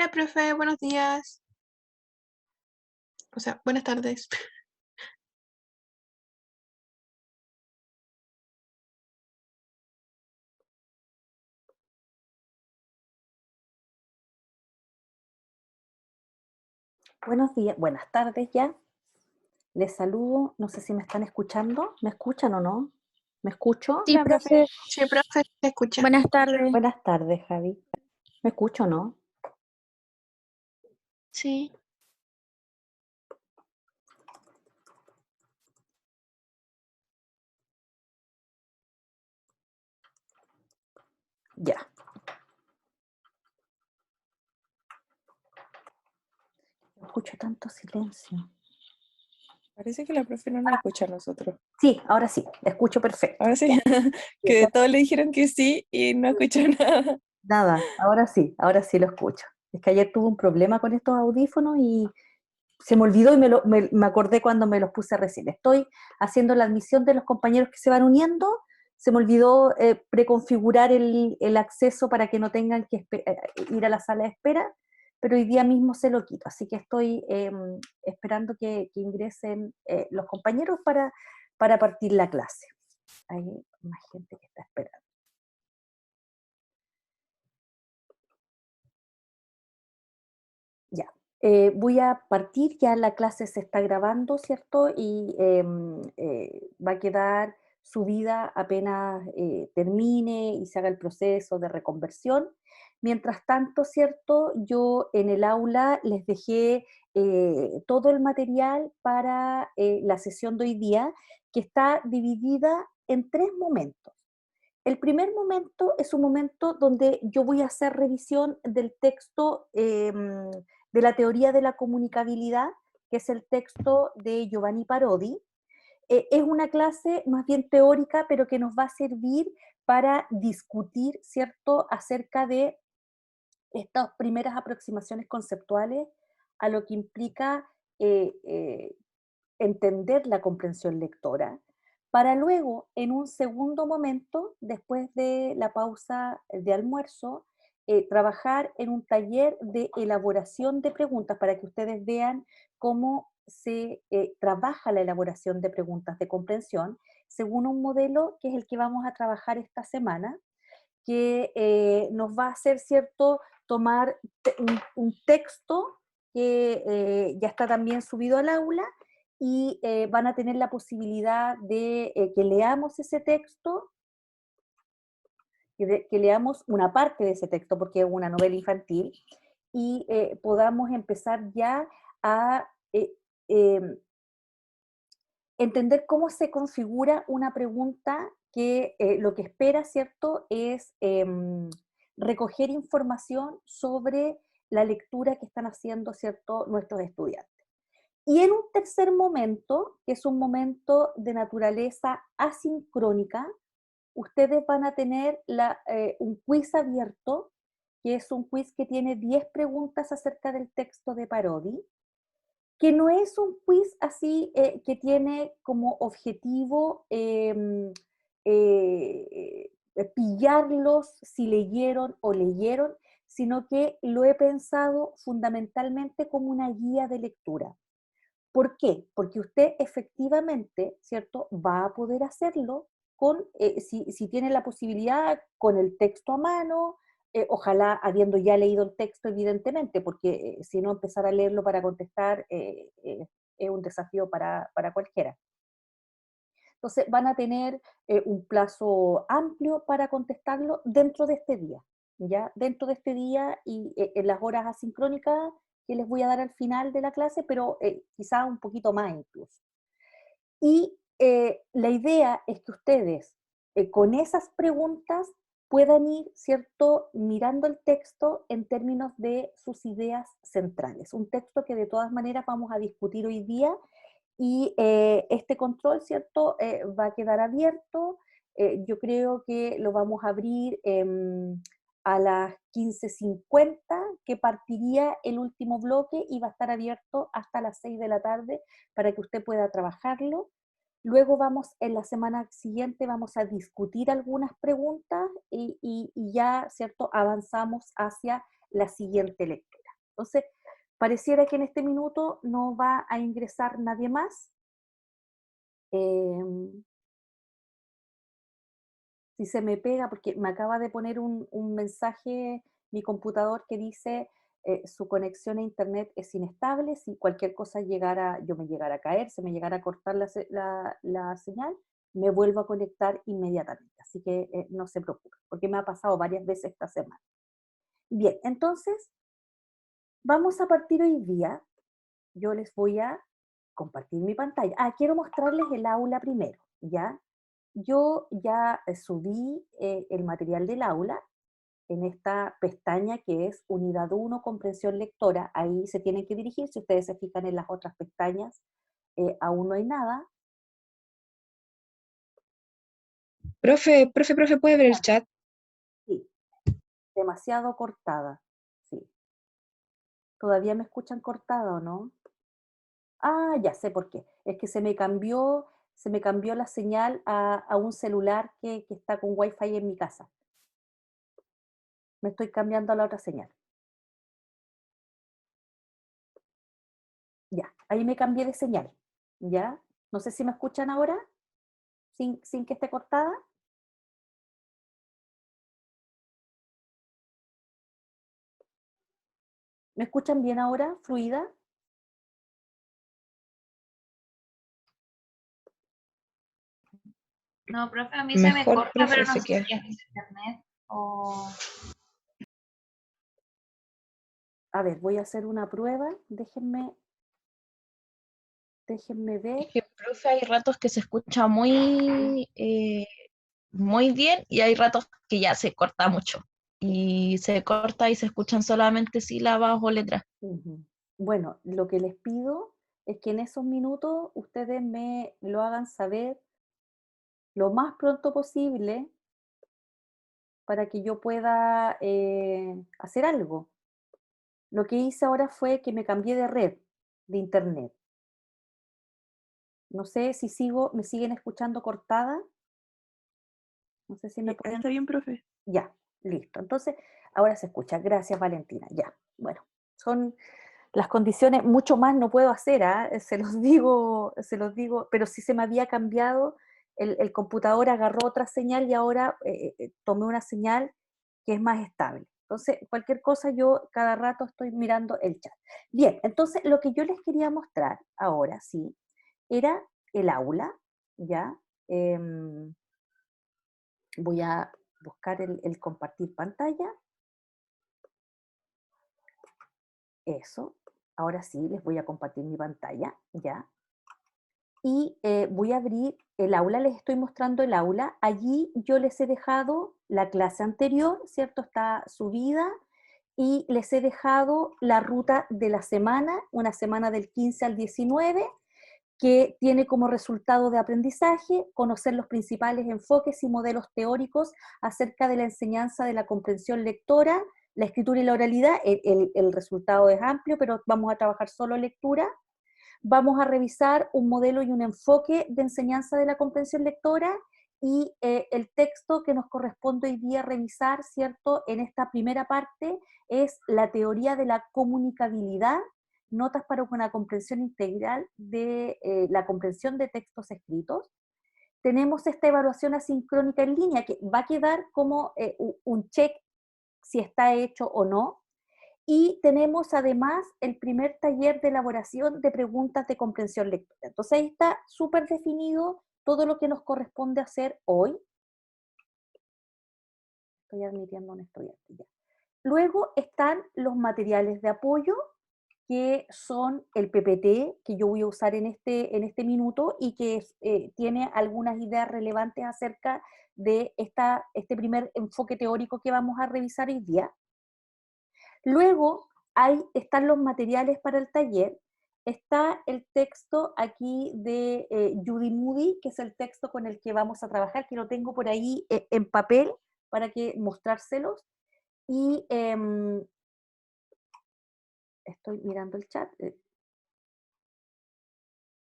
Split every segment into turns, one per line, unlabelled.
Hola, profe, buenos días. O sea, buenas tardes.
Buenos días, buenas tardes ya. Les saludo, no sé si me están escuchando. ¿Me escuchan o no? ¿Me escucho,
Sí,
la profe?
profe,
Sí, profe, te escucha.
buenas tardes.
Buenas tardes, Javi. ¿Me escucho o no?
Sí.
Ya. Escucho tanto silencio.
Parece que la profe no nos escucha a nosotros.
Sí, ahora sí, escucho perfecto.
Ahora sí,
Ya.
que todos le dijeron que sí y no escuchó nada.
Nada, ahora sí lo escucho. Es que ayer tuve un problema con estos audífonos y se me olvidó y me acordé cuando me los puse recién. Estoy haciendo la admisión de los compañeros que se van uniendo. Se me olvidó preconfigurar el acceso para que no tengan que ir a la sala de espera, pero hoy día mismo se lo quito. Así que estoy esperando que ingresen los compañeros para partir la clase. Hay más gente que está esperando. Ya. Voy a partir, ya la clase se está grabando, ¿cierto? Y va a quedar subida apenas termine y se haga el proceso de reconversión. Mientras tanto, ¿cierto? Yo en el aula les dejé todo el material para la sesión de hoy día, que está dividida en tres momentos. El primer momento es un momento donde yo voy a hacer revisión del texto de la teoría de la comunicabilidad, que es el texto de Giovanni Parodi. Es una clase más bien teórica, pero que nos va a servir para discutir, ¿cierto?, acerca de estas primeras aproximaciones conceptuales a lo que implica eh, eh, entender la comprensión lectora, para luego, en un segundo momento, después de la pausa de almuerzo, trabajar en un taller de elaboración de preguntas para que ustedes vean cómo se trabaja la elaboración de preguntas de comprensión según un modelo que es el que vamos a trabajar esta semana, que nos va a hacer, ¿cierto?, tomar un texto que ya está también subido al aula y van a tener la posibilidad de que leamos ese texto, que leamos una parte de ese texto, porque es una novela infantil, y podamos empezar ya a em, entender cómo se configura una pregunta que lo que espera, ¿cierto?, es recoger información sobre la lectura que están haciendo, ¿cierto?, nuestros estudiantes. Y en un tercer momento, que es un momento de naturaleza asincrónica, ustedes van a tener un quiz abierto, que es un quiz que tiene 10 preguntas acerca del texto de Parodi, que no es un quiz así que tiene como objetivo pillarlos si leyeron o leyeron, sino que lo he pensado fundamentalmente como una guía de lectura. ¿Por qué? Porque usted efectivamente, ¿cierto?, va a poder hacerlo si tiene la posibilidad, con el texto a mano, ojalá habiendo ya leído el texto, evidentemente, porque si no, empezar a leerlo para contestar es un desafío para cualquiera. Entonces, van a tener un plazo amplio para contestarlo dentro de este día, ¿ya? Dentro de este día y en las horas asincrónicas que les voy a dar al final de la clase, pero quizá un poquito más incluso. Y la idea es que ustedes con esas preguntas puedan ir, ¿cierto?, mirando el texto en términos de sus ideas centrales. Un texto que de todas maneras vamos a discutir hoy día y este control, ¿cierto?, va a quedar abierto. Yo creo que lo vamos a abrir a las 15:50, que partiría el último bloque y va a estar abierto hasta las 6 de la tarde para que usted pueda trabajarlo. Luego vamos, en la semana siguiente, vamos a discutir algunas preguntas y ya, ¿cierto?, avanzamos hacia la siguiente lectura. Entonces, pareciera que en este minuto no va a ingresar nadie más. Em, si se me pega, porque me acaba de poner un mensaje mi computador que dice su conexión a internet es inestable, si cualquier cosa llegara, yo me llegara a caer, se me llegara a cortar la señal, me vuelvo a conectar inmediatamente. Así que no se preocupe, porque me ha pasado varias veces esta semana. Bien, entonces vamos a partir hoy día. Yo les voy a compartir mi pantalla. Quiero mostrarles el aula primero, ¿ya? Yo ya subí el material del aula en esta pestaña que es Unidad 1, Comprensión Lectora. Ahí se tienen que dirigir. Si ustedes se fijan en las otras pestañas, aún no hay nada.
Profe, ¿puede ver el chat?
Sí, demasiado cortada. Sí. ¿Todavía me escuchan cortada o no? Ya sé por qué. Es que se me cambió la señal a un celular que está con Wi-Fi en mi casa. Me estoy cambiando a la otra señal. Ya, ahí me cambié de señal. ¿Ya? No sé si me escuchan ahora, sin que esté cortada. ¿Me escuchan bien ahora, fluida?
No, profe, a mí se me
Mejor,
corta,
profe,
pero no sé
Ezequiel.
si es internet o...
A ver, voy a hacer una prueba. Déjenme ver.
Es que, profe, hay ratos que se escucha muy bien y hay ratos que ya se corta mucho. Y se corta y se escuchan solamente sílabas o letras.
Ujú. Bueno, lo que les pido es que en esos minutos ustedes me lo hagan saber lo más pronto posible para que yo pueda hacer algo. Lo que hice ahora fue que me cambié de red de internet. No sé si me siguen escuchando cortada. No sé si me
Ahí
pueden...
está bien, profe.
Ya, listo. Entonces, ahora se escucha. Gracias, Valentina. Ya, bueno, son las condiciones, mucho más no puedo hacer, se los digo, pero sí se me había cambiado, el computador agarró otra señal y ahora tomé una señal que es más estable. Entonces, cualquier cosa yo cada rato estoy mirando el chat. Bien, entonces lo que yo les quería mostrar ahora, sí, era el aula, ¿ya? Em, Voy a buscar el compartir pantalla. Eso. Ahora sí, les voy a compartir mi pantalla, ¿ya? Y voy a abrir el aula, les estoy mostrando el aula. Allí yo les he dejado la clase anterior, ¿cierto? Está subida. Y les he dejado la ruta de la semana, una semana del 15 al 19, que tiene como resultado de aprendizaje conocer los principales enfoques y modelos teóricos acerca de la enseñanza de la comprensión lectora, la escritura y la oralidad. El resultado es amplio, pero vamos a trabajar solo lectura. Vamos a revisar un modelo y un enfoque de enseñanza de la comprensión lectora y el texto que nos corresponde hoy día revisar, ¿cierto? En esta primera parte es la teoría de la comunicabilidad, notas para una comprensión integral de la comprensión de textos escritos. Tenemos esta evaluación asincrónica en línea que va a quedar como un check si está hecho o no. Y tenemos además el primer taller de elaboración de preguntas de comprensión lectora. Entonces ahí está súper definido todo lo que nos corresponde hacer hoy. Estoy admitiendo a un estudiante ya. Luego están los materiales de apoyo, que son el PPT, que yo voy a usar en este minuto y que tiene algunas ideas relevantes acerca de este primer enfoque teórico que vamos a revisar hoy día. Luego están los materiales para el taller, está el texto aquí de Judy Moody, que es el texto con el que vamos a trabajar, que lo tengo por ahí en papel para que mostrárselos. Y estoy mirando el chat.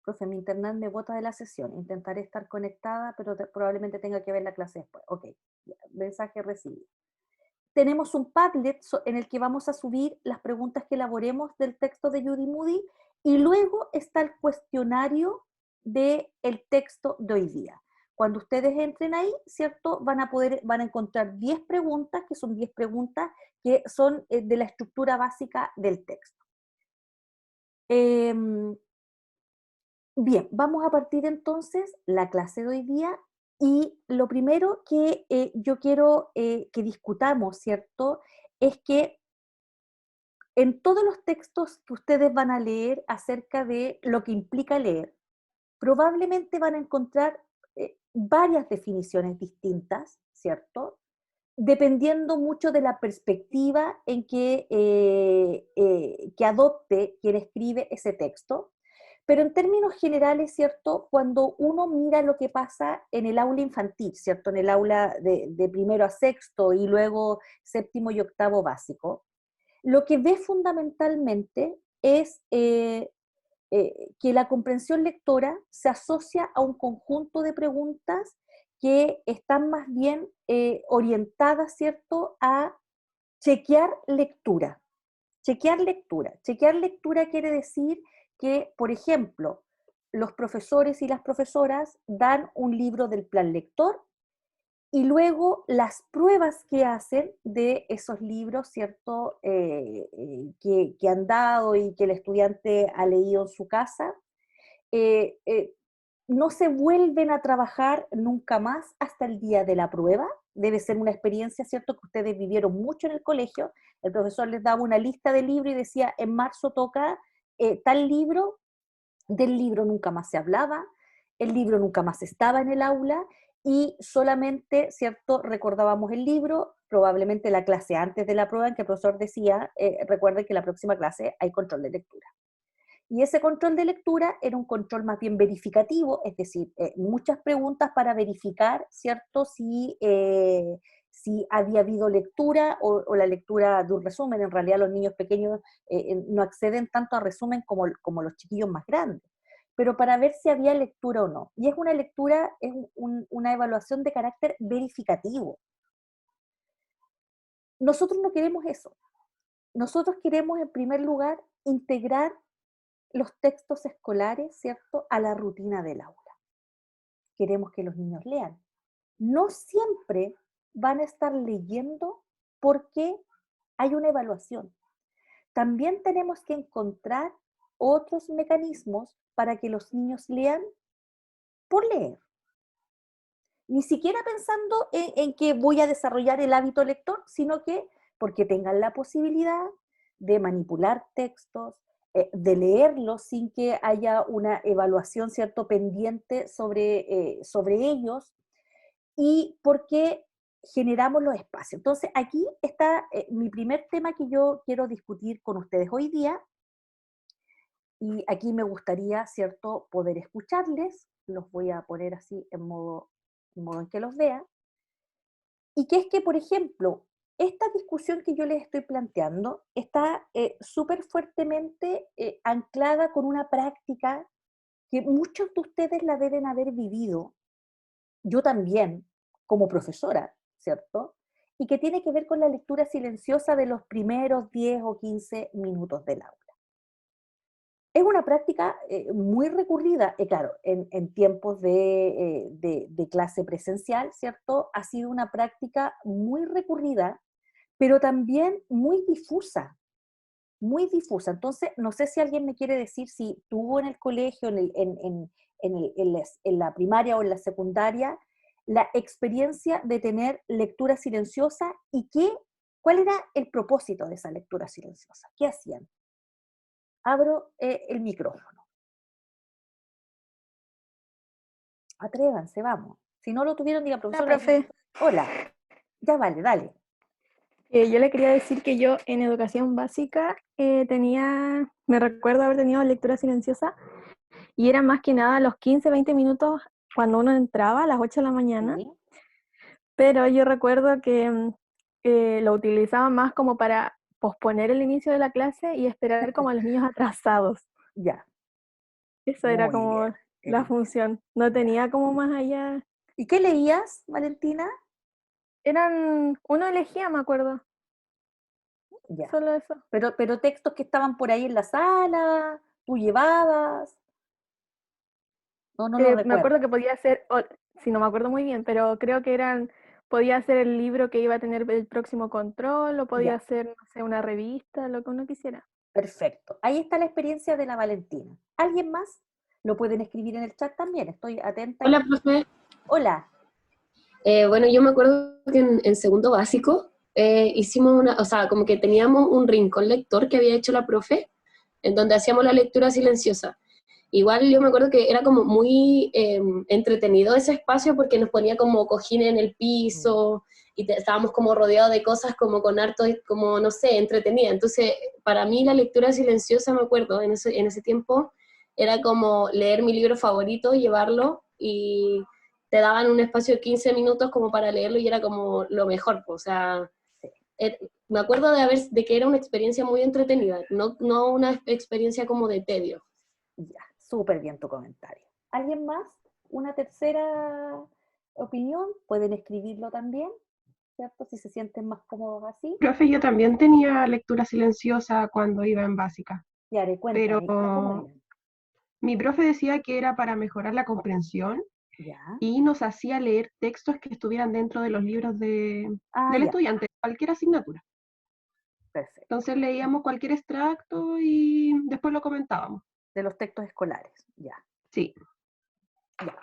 Profe, mi internet me bota de la sesión. Intentaré estar conectada, pero probablemente tenga que ver la clase después. Ok, ya, mensaje recibido. tenemos un Padlet en el que vamos a subir las preguntas que elaboremos del texto de Judy Moody, y luego está el cuestionario del texto de hoy día. Cuando ustedes entren ahí, ¿cierto? Van a encontrar 10 preguntas, que son 10 preguntas que son de la estructura básica del texto. Bien, vamos a partir entonces la clase de hoy día, y lo primero que yo quiero que discutamos, ¿cierto? Es que en todos los textos que ustedes van a leer acerca de lo que implica leer, probablemente van a encontrar varias definiciones distintas, ¿cierto? Dependiendo mucho de la perspectiva en que adopte quien escribe ese texto. Pero en términos generales, ¿cierto? Cuando uno mira lo que pasa en el aula infantil, ¿cierto? En el aula de primero a sexto y luego séptimo y octavo básico, lo que ve fundamentalmente es que la comprensión lectora se asocia a un conjunto de preguntas que están más bien orientadas, ¿cierto?, a chequear lectura. Chequear lectura. Chequear lectura quiere decir que, por ejemplo, los profesores y las profesoras dan un libro del plan lector, y luego las pruebas que hacen de esos libros, ¿cierto?, que han dado y que el estudiante ha leído en su casa, eh, eh, no se vuelven a trabajar nunca más hasta el día de la prueba. Debe ser una experiencia, ¿cierto?, que ustedes vivieron mucho en el colegio. El profesor les daba una lista de libros y decía, en marzo toca tal libro, del libro nunca más se hablaba, el libro nunca más estaba en el aula, y solamente, ¿cierto?, recordábamos el libro, probablemente la clase antes de la prueba, en que el profesor decía, recuerden que la próxima clase hay control de lectura. Y ese control de lectura era un control más bien verificativo, es decir, muchas preguntas para verificar, ¿cierto?, si había habido lectura o la lectura de un resumen. En realidad los niños pequeños no acceden tanto a resumen como los chiquillos más grandes, pero para ver si había lectura o no. Y es una lectura, es una evaluación de carácter verificativo. Nosotros no queremos eso. Nosotros queremos, en primer lugar, integrar los textos escolares, ¿cierto?, a la rutina del aula. Queremos que los niños lean. No siempre van a estar leyendo porque hay una evaluación. También tenemos que encontrar otros mecanismos para que los niños lean por leer. Ni siquiera pensando en que voy a desarrollar el hábito lector, sino que porque tengan la posibilidad de manipular textos, de leerlos sin que haya una evaluación, ¿cierto?, pendiente sobre ellos, y porque generamos los espacios. Entonces, aquí está mi primer tema que yo quiero discutir con ustedes hoy día, y aquí me gustaría, ¿cierto?, poder escucharles. Los voy a poner así en modo en que los vean. Y que es que, por ejemplo, esta discusión que yo les estoy planteando está súper fuertemente anclada con una práctica que muchos de ustedes la deben haber vivido, yo también, como profesora, ¿cierto? Y que tiene que ver con la lectura silenciosa de los primeros 10 o 15 minutos del aula. Es una práctica muy recurrida, claro, en tiempos de clase presencial, ¿cierto? Ha sido una práctica muy recurrida, pero también muy difusa, muy difusa. Entonces, no sé si alguien me quiere decir si tuvo en el colegio, en la primaria o en la secundaria, la experiencia de tener lectura silenciosa, y cuál era el propósito de esa lectura silenciosa. ¿Qué hacían? Abro el micrófono. Atrévanse, vamos. Si no lo tuvieron, diga,
Hola,
profesora.
profe.
Hola. Ya vale, dale.
Yo le quería decir que yo en educación básica me recuerdo haber tenido lectura silenciosa, y era más que nada los 15, 20 minutos cuando uno entraba a las 8 de la mañana,
Sí.
pero yo recuerdo que lo utilizaba más como para posponer el inicio de la clase y esperar como a los niños atrasados.
Ya.
Eso era
Muy
como
bien.
la función, no tenía como más allá.
¿Y qué leías, Valentina?
Uno elegía, me acuerdo,
Ya.
solo eso.
Pero textos que estaban por ahí en la sala, tú llevabas, no lo
Me
recuerdo.
acuerdo que podía ser, sí, no me acuerdo muy bien, pero creo que podía ser el libro que iba a tener el próximo control, o podía
Ya.
ser, no sé, una revista, lo que uno quisiera.
Perfecto. Ahí está la experiencia de la Valentina. ¿Alguien más? Lo pueden escribir en el chat también, estoy atenta.
Hola, profe.
Hola.
Bueno, yo me acuerdo que en segundo básico hicimos o sea, como que teníamos un rincón lector que había hecho la profe, en donde hacíamos la lectura silenciosa. Igual yo me acuerdo que era como muy entretenido ese espacio porque nos ponía como cojines en el piso y estábamos como rodeados de cosas como con harto, como no sé, entretenida. Entonces, para mí la lectura silenciosa, me acuerdo, en ese tiempo, era como leer mi libro favorito, llevarlo y te daban un espacio de 15 minutos como para leerlo y era como lo mejor, o sea, me acuerdo de que era una experiencia muy entretenida, no una experiencia como de tedio.
Ya, súper bien tu comentario. ¿Alguien más? ¿Una tercera opinión? Pueden escribirlo también, ¿cierto? Si se sienten más cómodos así.
Profe, yo también tenía lectura silenciosa cuando iba en básica,
Yare,
pero
cuéntame, ¿cómo era?
mi profe decía que era para mejorar la comprensión
Ya.
y nos hacía leer textos que estuvieran dentro de los libros
Ah,
del
ya,
estudiante, cualquier asignatura.
perfecto.
Entonces leíamos cualquier extracto y después lo comentábamos.
De los textos escolares, ya.
Sí.
Ya.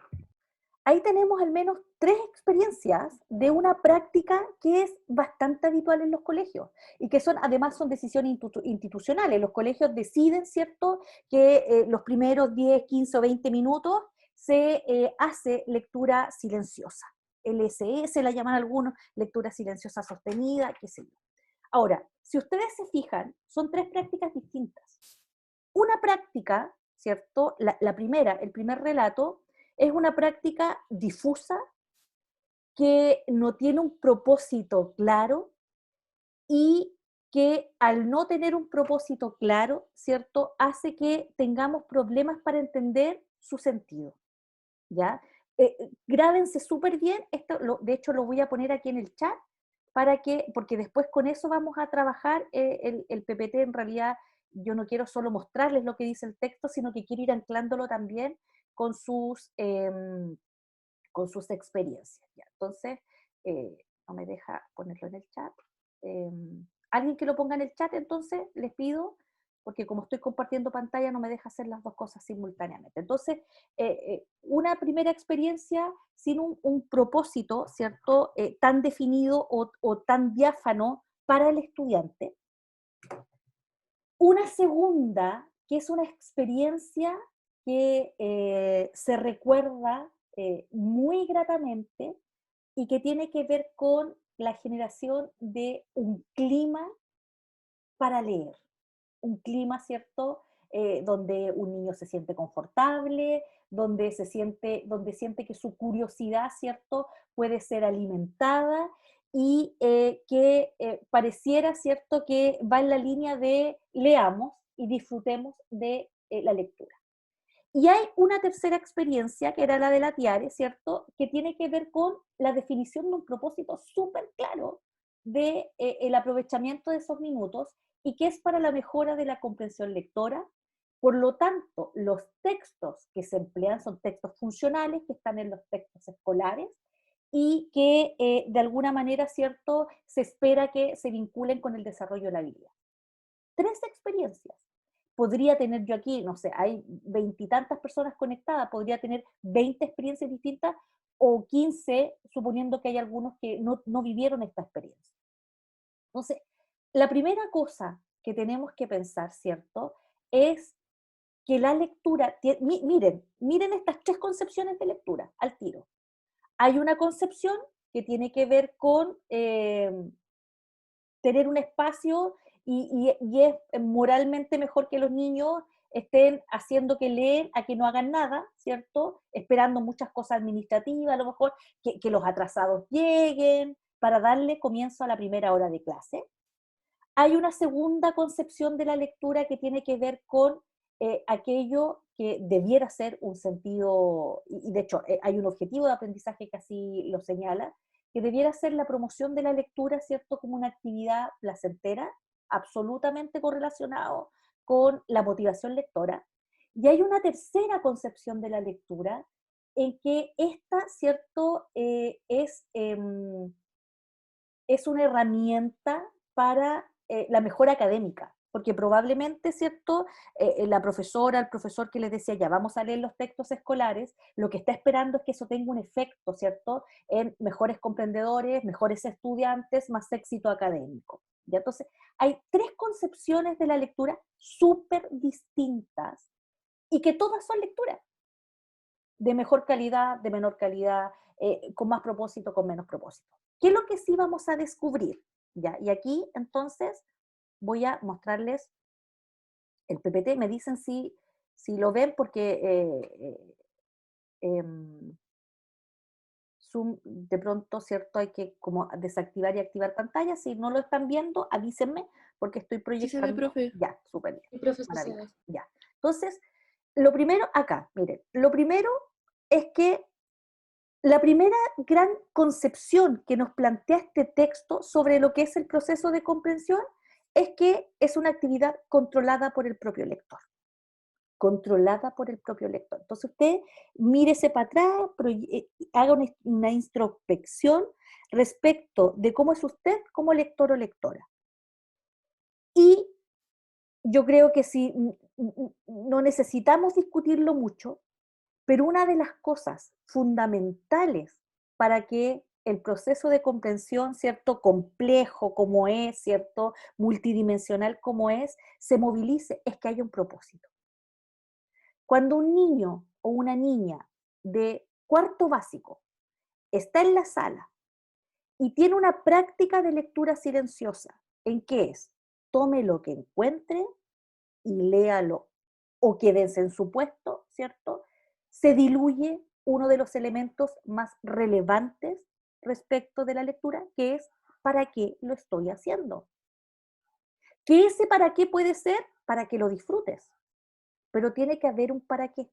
Ahí tenemos al menos 3 experiencias de una práctica que es bastante habitual en los colegios y que además son decisiones institucionales. Los colegios deciden, ¿cierto?, que los primeros 10, 15 o 20 minutos se hace lectura silenciosa. LSS la llaman algunos, lectura silenciosa sostenida, qué sé yo. Ahora, si ustedes se fijan, son 3 prácticas distintas. Una práctica, ¿cierto? La primera, el primer relato, es una práctica difusa que no tiene un propósito claro y que al no tener un propósito claro, ¿cierto? Hace que tengamos problemas para entender su sentido, ¿ya? Grábense súper bien, de hecho lo voy a poner aquí en el chat, porque después con eso vamos a trabajar el PPT. En realidad yo no quiero solo mostrarles lo que dice el texto, sino que quiero ir anclándolo también con sus experiencias. ¿Ya? Entonces, no me deja ponerlo en el chat. Alguien que lo ponga en el chat, entonces, les pido, porque como estoy compartiendo pantalla, no me deja hacer las dos cosas simultáneamente. Entonces, una primera experiencia sin un propósito, ¿cierto?, tan definido o tan diáfano para el estudiante. Una segunda, que es una experiencia que se recuerda muy gratamente y que tiene que ver con la generación de un clima para leer. Un clima, ¿cierto?, donde un niño se siente confortable, donde siente que su curiosidad, ¿cierto?, puede ser alimentada y que pareciera, ¿cierto?, que va en la línea de leamos y disfrutemos de la lectura. Y hay una tercera experiencia, que era la de la Tiare, ¿cierto?, que tiene que ver con la definición de un propósito súper claro de el aprovechamiento de esos minutos y que es para la mejora de la comprensión lectora. Por lo tanto, los textos que se emplean son textos funcionales que están en los textos escolares y que de alguna manera, ¿cierto?, se espera que se vinculen con el desarrollo de la habilidad. 3 experiencias. Podría tener yo aquí, no sé, hay 20 y tantas personas conectadas, podría tener 20 experiencias distintas o 15, suponiendo que hay algunos que no vivieron esta experiencia. Entonces, la primera cosa que tenemos que pensar, ¿cierto?, es que la lectura, miren estas 3 concepciones de lectura al tiro. Hay una concepción que tiene que ver con tener un espacio y es moralmente mejor que los niños estén haciendo que leen a que no hagan nada, ¿cierto? Esperando muchas cosas administrativas, a lo mejor que los atrasados lleguen para darle comienzo a la primera hora de clase. Hay una segunda concepción de la lectura que tiene que ver con aquello que debiera ser un sentido, y de hecho hay un objetivo de aprendizaje que así lo señala, que debiera ser la promoción de la lectura, ¿cierto?, como una actividad placentera, absolutamente correlacionado con la motivación lectora. Y hay una tercera concepción de la lectura en que esta, ¿cierto?, es una herramienta para la mejora académica, porque probablemente, ¿cierto?, la profesora, el profesor que les decía, ya vamos a leer los textos escolares, lo que está esperando es que eso tenga un efecto, ¿cierto?, en mejores comprendedores, mejores estudiantes, más éxito académico. ¿Ya? Entonces, hay tres concepciones de la lectura súper distintas y que todas son lecturas, de mejor calidad, de menor calidad, con más propósito, con menos propósito. ¿Qué es lo que sí vamos a descubrir? ¿Ya? Y aquí, entonces, voy a mostrarles el PPT. Me dicen si lo ven, porque Zoom, de pronto, ¿cierto? Hay que como desactivar y activar pantalla. Si no lo están viendo, avísenme, porque estoy
Sí se ve,
proyectando.
profe.
Ya, súper bien.
Sí, profe, sí se
Maravilloso.
ve.
Ya. Entonces, lo primero, acá, miren, lo primero es que la primera gran concepción que nos plantea este texto sobre lo que es el proceso de comprensión es que es una actividad controlada por el propio lector. Controlada por el propio lector. Entonces usted mírese para atrás, haga una introspección respecto de cómo es usted como lector o lectora. Y yo creo que si no necesitamos discutirlo mucho, pero una de las cosas fundamentales para que el proceso de comprensión, ¿cierto?, complejo como es, ¿cierto?, multidimensional como es, se movilice, es que haya un propósito. Cuando un niño o una niña de cuarto básico está en la sala y tiene una práctica de lectura silenciosa, ¿en qué es? Tome lo que encuentre y léalo, o quédense en su puesto, ¿cierto? Se diluye uno de los elementos más relevantes respecto de la lectura, que es ¿para qué lo estoy haciendo? Que ese para qué puede ser para que lo disfrutes, pero tiene que haber un para qué,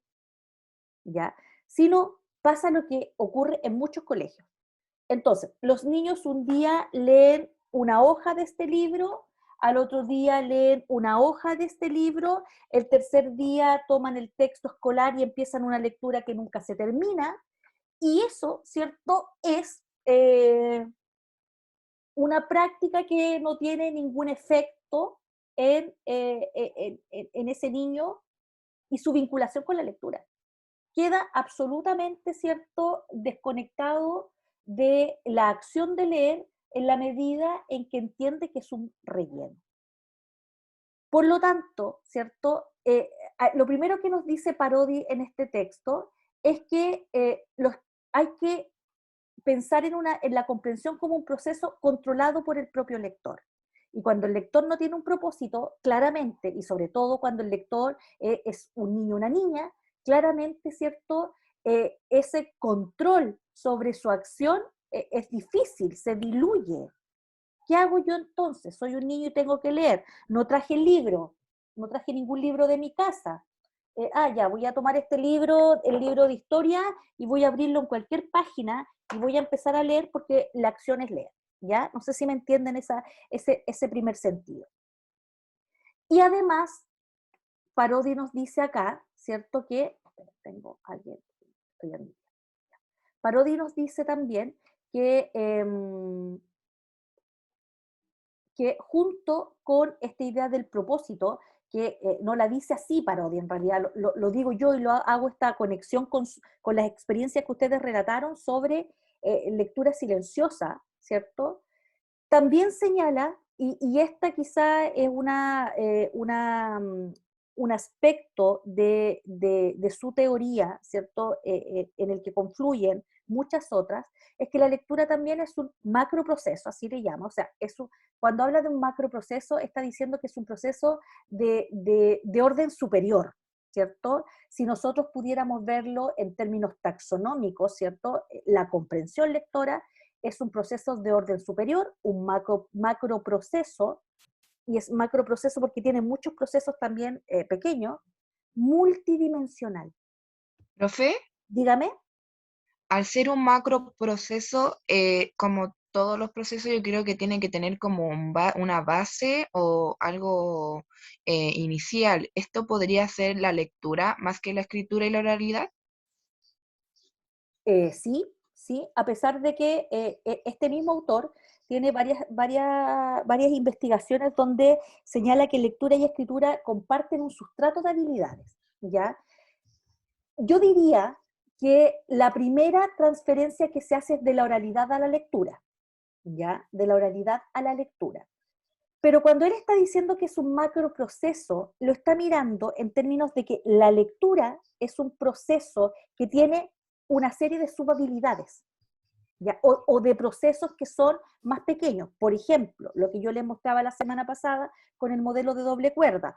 ¿ya? Si no, pasa lo que ocurre en muchos colegios. Entonces, los niños un día leen una hoja de este libro, al otro día leen una hoja de este libro, el tercer día toman el texto escolar y empiezan una lectura que nunca se termina, y eso, ¿cierto?, es una práctica que no tiene ningún efecto en ese niño y su vinculación con la lectura. Queda absolutamente, ¿cierto?, desconectado de la acción de leer en la medida en que entiende que es un relleno. Por lo tanto, ¿cierto?, lo primero que nos dice Parodi en este texto es que hay que pensar en la comprensión como un proceso controlado por el propio lector. Y cuando el lector no tiene un propósito, claramente, y sobre todo cuando el lector es un niño o una niña, claramente, ¿cierto?, ese control sobre su acción es difícil, se diluye. ¿Qué hago yo entonces? Soy un niño y tengo que leer. No traje el libro, no traje ningún libro de mi casa. Ya, voy a tomar este libro, el libro de historia, y voy a abrirlo en cualquier página y voy a empezar a leer porque la acción es leer. ¿Ya? No sé si me entienden ese primer sentido. Y además, Parodi nos dice acá, ¿cierto? Que, tengo alguien, estoy en línea. Parodi nos dice también que junto con esta idea del propósito, que no la dice así Parodi, en realidad lo digo yo y hago esta conexión con las experiencias que ustedes relataron sobre lectura silenciosa, ¿cierto? También señala, y esta quizá es un aspecto de su teoría, ¿cierto?, en el que confluyen muchas otras, es que la lectura también es un macroproceso, así le llama. O sea, cuando habla de un macroproceso, está diciendo que es un proceso de orden superior, ¿cierto? Si nosotros pudiéramos verlo en términos taxonómicos, ¿cierto?, la comprensión lectora es un proceso de orden superior, un macroproceso, y es macroproceso porque tiene muchos procesos también pequeños, multidimensional.
Profe,
Dígame.
al ser un macro proceso, como todos los procesos, yo creo que tienen que tener como una base o algo inicial. ¿Esto podría ser la lectura más que la escritura y la oralidad?
Sí, sí, a pesar de que este mismo autor tiene varias investigaciones donde señala que lectura y escritura comparten un sustrato de habilidades, ¿ya? Yo diría que la primera transferencia que se hace es de la oralidad a la lectura, ¿ya? De la oralidad a la lectura. Pero cuando él está diciendo que es un macro proceso, lo está mirando en términos de que la lectura es un proceso que tiene una serie de subhabilidades, ¿ya? O de procesos que son más pequeños. Por ejemplo, lo que yo les mostraba la semana pasada con el modelo de doble cuerda.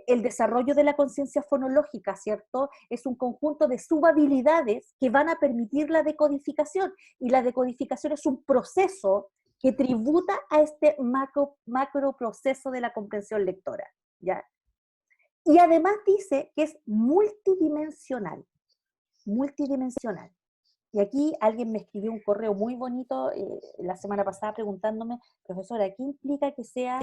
El desarrollo de la conciencia fonológica, ¿cierto? Es un conjunto de subhabilidades que van a permitir la decodificación. Y la decodificación es un proceso que tributa a este macro proceso de la comprensión lectora, ¿ya? Y además dice que es multidimensional, multidimensional. Y aquí alguien me escribió un correo muy bonito la semana pasada preguntándome, profesora, ¿qué implica que sea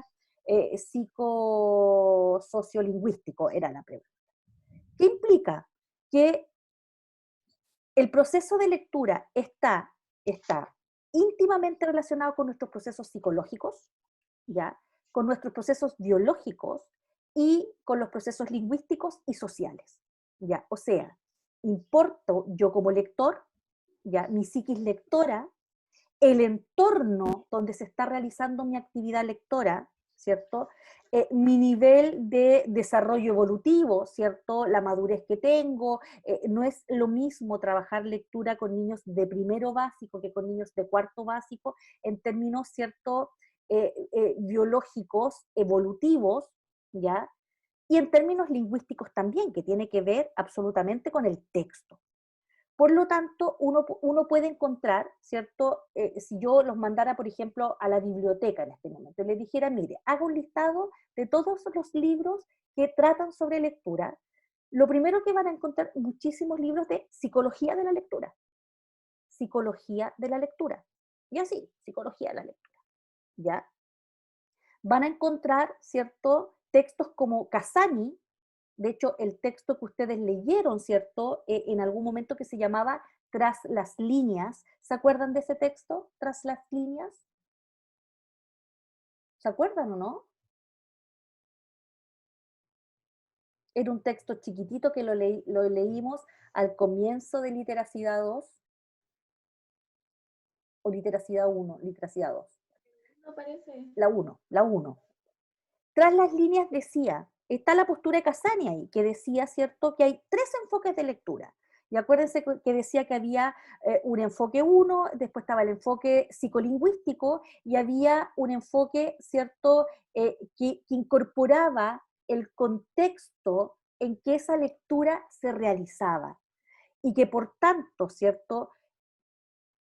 psicosociolingüístico? Era la pregunta. ¿Qué implica? Que el proceso de lectura está íntimamente relacionado con nuestros procesos psicológicos, ¿ya? Con nuestros procesos biológicos y con los procesos lingüísticos y sociales, ¿ya? O sea, importo yo como lector, ¿ya? Mi psiquis lectora, el entorno donde se está realizando mi actividad lectora, ¿cierto? Mi nivel de desarrollo evolutivo, ¿cierto? La madurez que tengo, no es lo mismo trabajar lectura con niños de primero básico que con niños de cuarto básico, en términos, ¿cierto? Biológicos, evolutivos, ¿ya? Y en términos lingüísticos también, que tiene que ver absolutamente con el texto. Por lo tanto, uno puede encontrar, ¿cierto? Si yo los mandara, por ejemplo, a la biblioteca en este momento, y les dijera, mire, haga un listado de todos los libros que tratan sobre lectura, lo primero que van a encontrar muchísimos libros de psicología de la lectura. Psicología de la lectura. Y así, psicología de la lectura. ¿Ya? Van a encontrar, ¿cierto? Textos como Casani. De hecho, el texto que ustedes leyeron, ¿cierto? En algún momento que se llamaba Tras las líneas. ¿Se acuerdan de ese texto? Tras las líneas. ¿Se acuerdan o no? Era un texto chiquitito que lo leímos al comienzo de Literacidad 2 o Literacidad 1, Literacidad 2.
No parece.
La 1. Tras las líneas decía, está la postura de Casani ahí, que decía, ¿cierto?, que hay 3 enfoques de lectura. Y acuérdense que decía que había un enfoque 1, después estaba el enfoque psicolingüístico y había un enfoque, ¿cierto?, que incorporaba el contexto en que esa lectura se realizaba. Y que por tanto, ¿cierto?,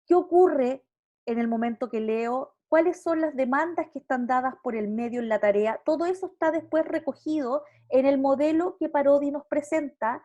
¿qué ocurre en el momento que leo? ¿Cuáles son las demandas que están dadas por el medio en la tarea? Todo eso está después recogido en el modelo que Parodi nos presenta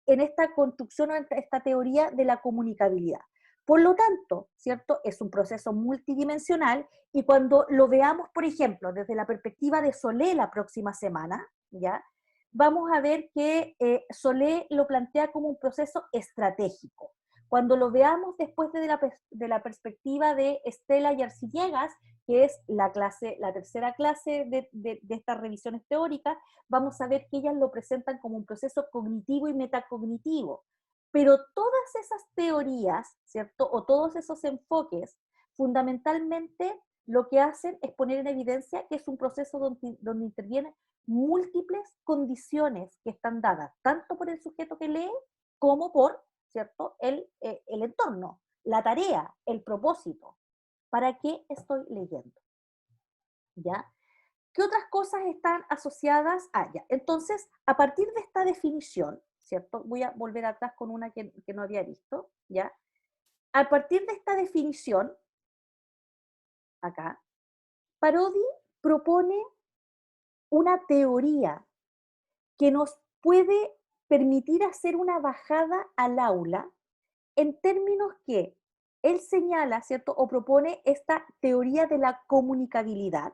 en esta construcción, en esta teoría de la comunicabilidad. Por lo tanto, ¿cierto? Es un proceso multidimensional y cuando lo veamos, por ejemplo, desde la perspectiva de Solé la próxima semana, ¿ya? Vamos a ver que Solé lo plantea como un proceso estratégico. Cuando lo veamos después de la perspectiva de Estela y Arcillegas, que es la tercera clase de estas revisiones teóricas, vamos a ver que ellas lo presentan como un proceso cognitivo y metacognitivo. Pero todas esas teorías, ¿cierto? O todos esos enfoques, fundamentalmente lo que hacen es poner en evidencia que es un proceso donde intervienen múltiples condiciones que están dadas, tanto por el sujeto que lee como por, ¿cierto?, el entorno, la tarea, el propósito. ¿Para qué estoy leyendo? ¿Ya? ¿Qué otras cosas están asociadas a ella? Entonces, a partir de esta definición, ¿cierto? Voy a volver atrás con una que no había visto, ¿ya? A partir de esta definición, acá, Parodi propone una teoría que nos puede permitir hacer una bajada al aula en términos que él señala, ¿cierto? O propone esta teoría de la comunicabilidad,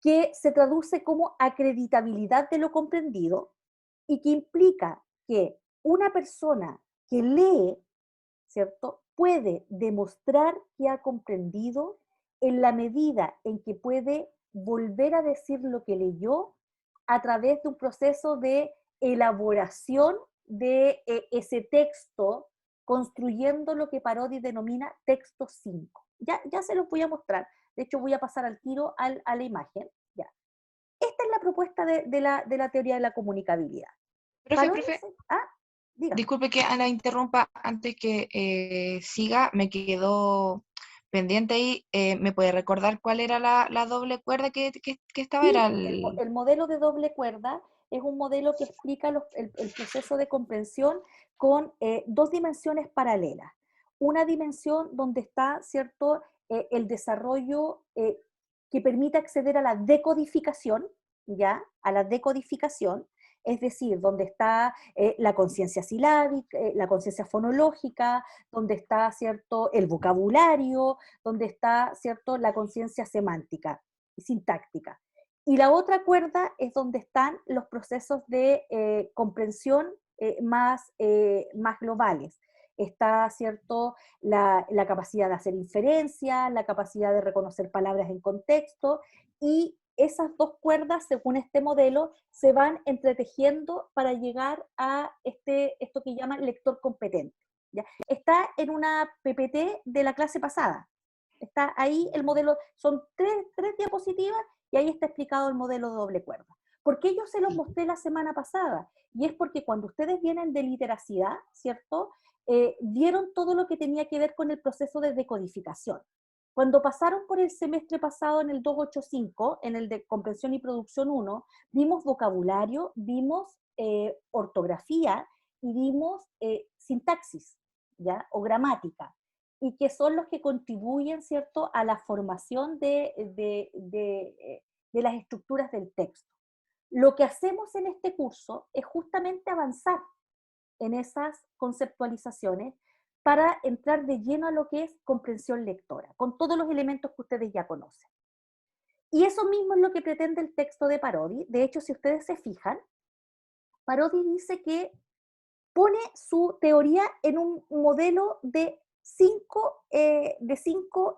que se traduce como acreditabilidad de lo comprendido y que implica que una persona que lee, ¿cierto?, puede demostrar que ha comprendido en la medida en que puede volver a decir lo que leyó a través de un proceso de elaboración de ese texto, construyendo lo que Parodi denomina texto 5. Ya se los voy a mostrar. De hecho, voy a pasar al tiro a la imagen. Ya. Esta es la propuesta de la teoría de la comunicabilidad. Parodi
Profe,
dígame.
disculpe que la interrumpa antes que siga, me quedó pendiente ahí. ¿Me puede recordar cuál era la doble cuerda que estaba?
Sí,
Era
el modelo de doble cuerda es un modelo que explica el proceso de comprensión con dos dimensiones paralelas. Una dimensión donde está, ¿cierto?, el desarrollo que permite acceder a la decodificación, ¿ya? A la decodificación, es decir, donde está la conciencia silábica, la conciencia fonológica, donde está, ¿cierto?, el vocabulario, donde está, ¿cierto?, la conciencia semántica y sintáctica. Y la otra cuerda es donde están los procesos de comprensión más globales. Está, ¿cierto?, la capacidad de hacer inferencia, la capacidad de reconocer palabras en contexto, y esas dos cuerdas, según este modelo, se van entretejiendo para llegar a esto que llaman lector competente, ¿ya? Está en una PPT de la clase pasada. Está ahí el modelo, son tres diapositivas, y ahí está explicado el modelo de doble cuerda. ¿Por qué yo se los mostré la semana pasada? Y es porque cuando ustedes vienen de literacidad, ¿cierto?, vieron todo lo que tenía que ver con el proceso de decodificación. Cuando pasaron por el semestre pasado en el 285, en el de comprensión y producción 1, vimos vocabulario, vimos ortografía y vimos sintaxis, ¿ya?, o gramática, y que son los que contribuyen, ¿cierto?, a la formación de las estructuras del texto. Lo que hacemos en este curso es justamente avanzar en esas conceptualizaciones para entrar de lleno a lo que es comprensión lectora, con todos los elementos que ustedes ya conocen. Y eso mismo es lo que pretende el texto de Parodi. De hecho, si ustedes se fijan, Parodi dice que pone su teoría en un modelo de cinco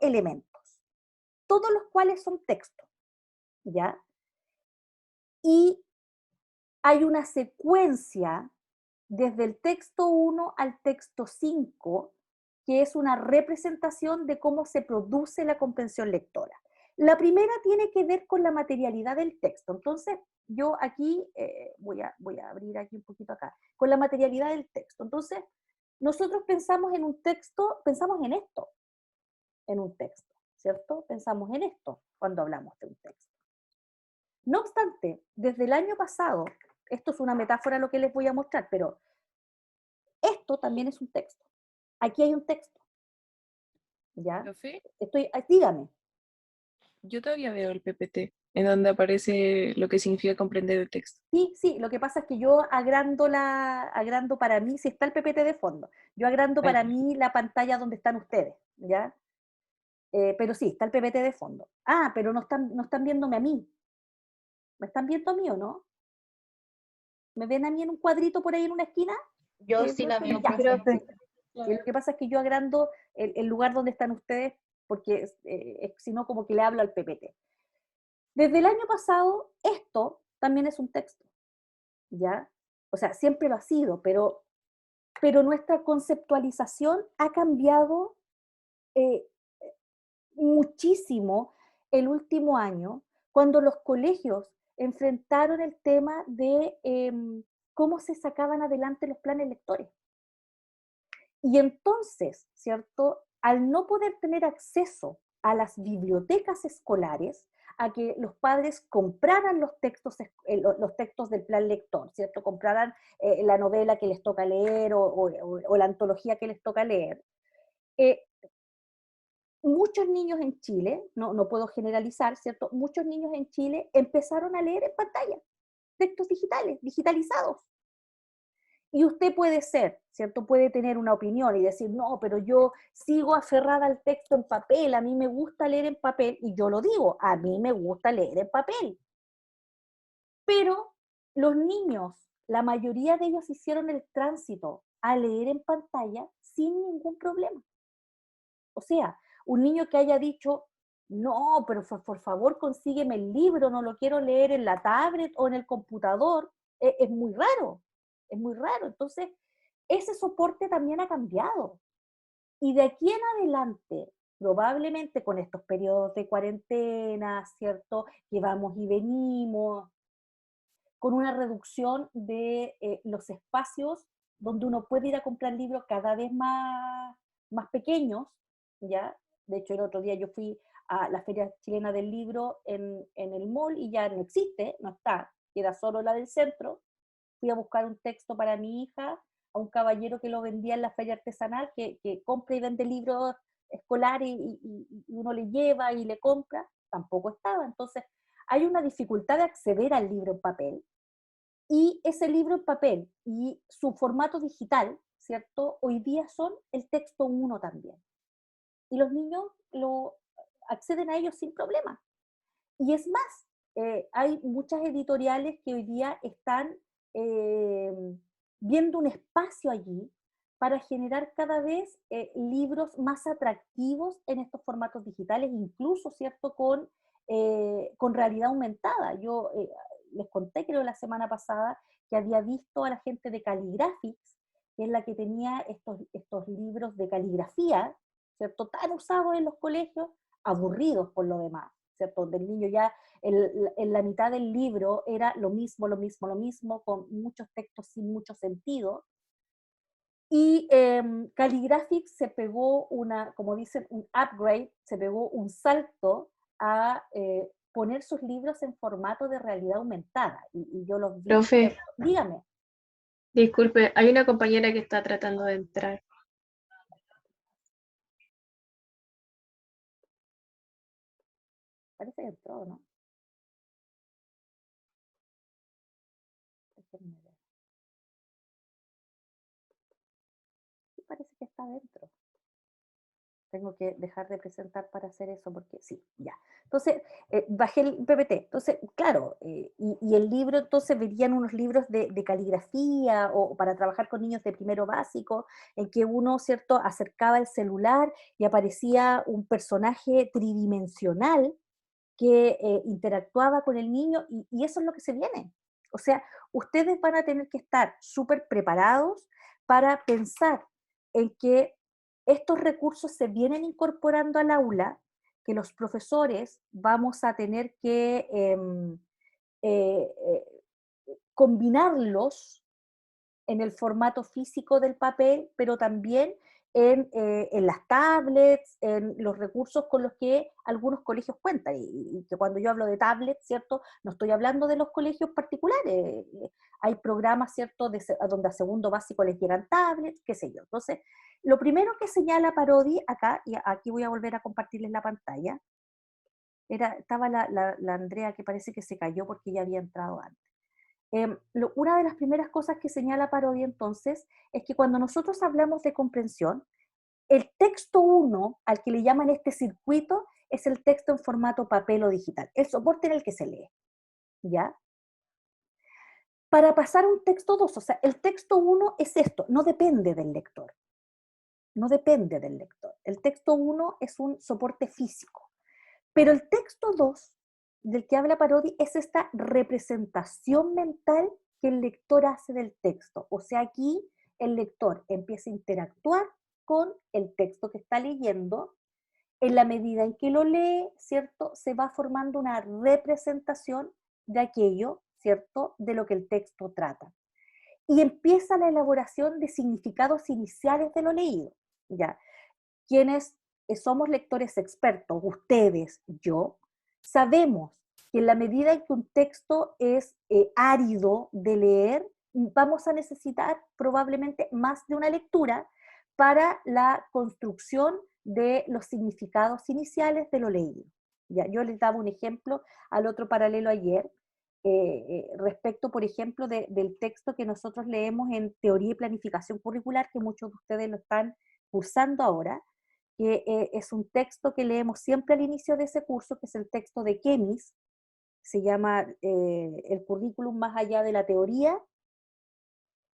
elementos, todos los cuales son texto, ¿ya? Y hay una secuencia desde el texto 1 al texto 5, que es una representación de cómo se produce la comprensión lectora. La primera tiene que ver con la materialidad del texto. Entonces, yo aquí, voy a abrir aquí un poquito acá, con la materialidad del texto. Entonces, nosotros pensamos en un texto, pensamos en esto, en un texto, ¿cierto? Pensamos en esto cuando hablamos de un texto. No obstante, desde el año pasado, esto es una metáfora lo que les voy a mostrar, pero esto también es un texto. Aquí hay un texto, ¿ya?
Profe,
Dígame.
yo todavía veo el PPT, en donde aparece lo que significa comprender el texto.
Sí, lo que pasa es que yo agrando para mí, si está el PPT de fondo, yo agrando para mí la pantalla donde están ustedes, ¿ya? Pero sí, está el PPT de fondo. Ah, pero no están viéndome a mí. ¿Me están viendo a mí o no? ¿Me ven a mí en un cuadrito por ahí en una esquina?
Yo sí la veo, profe.
Y lo que pasa es que yo agrando el lugar donde están ustedes, porque si no, como que le hablo al PPT. Desde el año pasado, esto también es un texto, ¿ya? O sea, siempre lo ha sido, pero nuestra conceptualización ha cambiado muchísimo el último año, cuando los colegios enfrentaron el tema de cómo se sacaban adelante los planes lectores. Y entonces, ¿cierto?, al no poder tener acceso a las bibliotecas escolares, a que los padres compraran los textos del plan lector, ¿cierto?, compraran la novela que les toca leer o la antología que les toca leer, muchos niños en Chile, no puedo generalizar, ¿cierto?, muchos niños en Chile empezaron a leer en pantalla, textos digitales, digitalizados. Y usted puede ser, ¿cierto? Puede tener una opinión y decir, no, pero yo sigo aferrada al texto en papel, a mí me gusta leer en papel, y yo lo digo, a mí me gusta leer en papel. Pero los niños, la mayoría de ellos hicieron el tránsito a leer en pantalla sin ningún problema. O sea, un niño que haya dicho, no, pero por favor consígueme el libro, no lo quiero leer en la tablet o en el computador, es muy raro, es muy raro. Entonces, ese soporte también ha cambiado. Y de aquí en adelante, probablemente con estos periodos de cuarentena, ¿cierto? Que vamos y venimos, con una reducción de los espacios donde uno puede ir a comprar libros cada vez más pequeños, ¿ya? De hecho, el otro día yo fui a la Feria Chilena del Libro en el mall y ya no existe, no está, queda solo la del centro. Fui a buscar un texto para mi hija, a un caballero que lo vendía en la feria artesanal, que compra y vende libros escolares y uno le lleva y le compra, tampoco estaba. Entonces, hay una dificultad de acceder al libro en papel, y ese libro en papel y su formato digital, ¿cierto? Hoy día son el texto 1 también. Y los niños acceden a ellos sin problema. Y es más, hay muchas editoriales que hoy día están viendo un espacio allí para generar cada vez libros más atractivos en estos formatos digitales, incluso, ¿cierto?, con realidad aumentada. Yo les conté, creo, la semana pasada, que había visto a la gente de Caligraphics, que es la que tenía estos libros de caligrafía, ¿cierto?, tan usados en los colegios, aburridos por lo demás, ¿cierto?, donde el niño ya en la mitad del libro era lo mismo, con muchos textos sin mucho sentido. Y Caligraphics se pegó como dicen, un upgrade, se pegó un salto a poner sus libros en formato de realidad aumentada. Y yo los vi.
Profe,
Dígame.
disculpe, hay una compañera que está tratando de entrar.
Parece que entró, ¿no? Déjenme ver. Sí, parece que está dentro. Tengo que dejar de presentar para hacer eso porque sí, ya. Entonces, bajé el PPT. Entonces, claro, y el libro, entonces verían unos libros de caligrafía o para trabajar con niños de primero básico, en que uno, ¿cierto?, acercaba el celular y aparecía un personaje tridimensional que interactuaba con el niño y eso es lo que se viene. O sea, ustedes van a tener que estar súper preparados para pensar en que estos recursos se vienen incorporando al aula, que los profesores vamos a tener que eh, combinarlos en el formato físico del papel, pero también en las tablets, en los recursos con los que algunos colegios cuentan. Y que cuando yo hablo de tablets, ¿cierto? No estoy hablando de los colegios particulares. Hay programas, ¿cierto?, donde a segundo básico les llegan tablets, qué sé yo. Entonces, lo primero que señala Parodi acá, y aquí voy a volver a compartirles la pantalla, estaba la Andrea, que parece que se cayó porque ya había entrado antes. Una de las primeras cosas que señala Parodi entonces es que cuando nosotros hablamos de comprensión, el texto 1, al que le llaman este circuito, es el texto en formato papel o digital, el soporte en el que se lee, ¿ya? Para pasar a un texto 2, o sea, el texto 1 es esto, no depende del lector, no depende del lector. El texto 1 es un soporte físico, pero el texto 2, del que habla Parodi, es esta representación mental que el lector hace del texto. O sea, aquí el lector empieza a interactuar con el texto que está leyendo. En la medida en que lo lee, ¿cierto?, se va formando una representación de aquello, ¿cierto?, de lo que el texto trata. Y empieza la elaboración de significados iniciales de lo leído, ¿ya? Quienes somos lectores expertos, ustedes, yo, sabemos que en la medida en que un texto es árido de leer, vamos a necesitar probablemente más de una lectura para la construcción de los significados iniciales de lo leído. Ya, yo les daba un ejemplo al otro paralelo ayer, respecto, por ejemplo, del texto que nosotros leemos en Teoría y Planificación Curricular, que muchos de ustedes lo están cursando ahora, que es un texto que leemos siempre al inicio de ese curso, que es el texto de Kemis, se llama El currículum más allá de la teoría,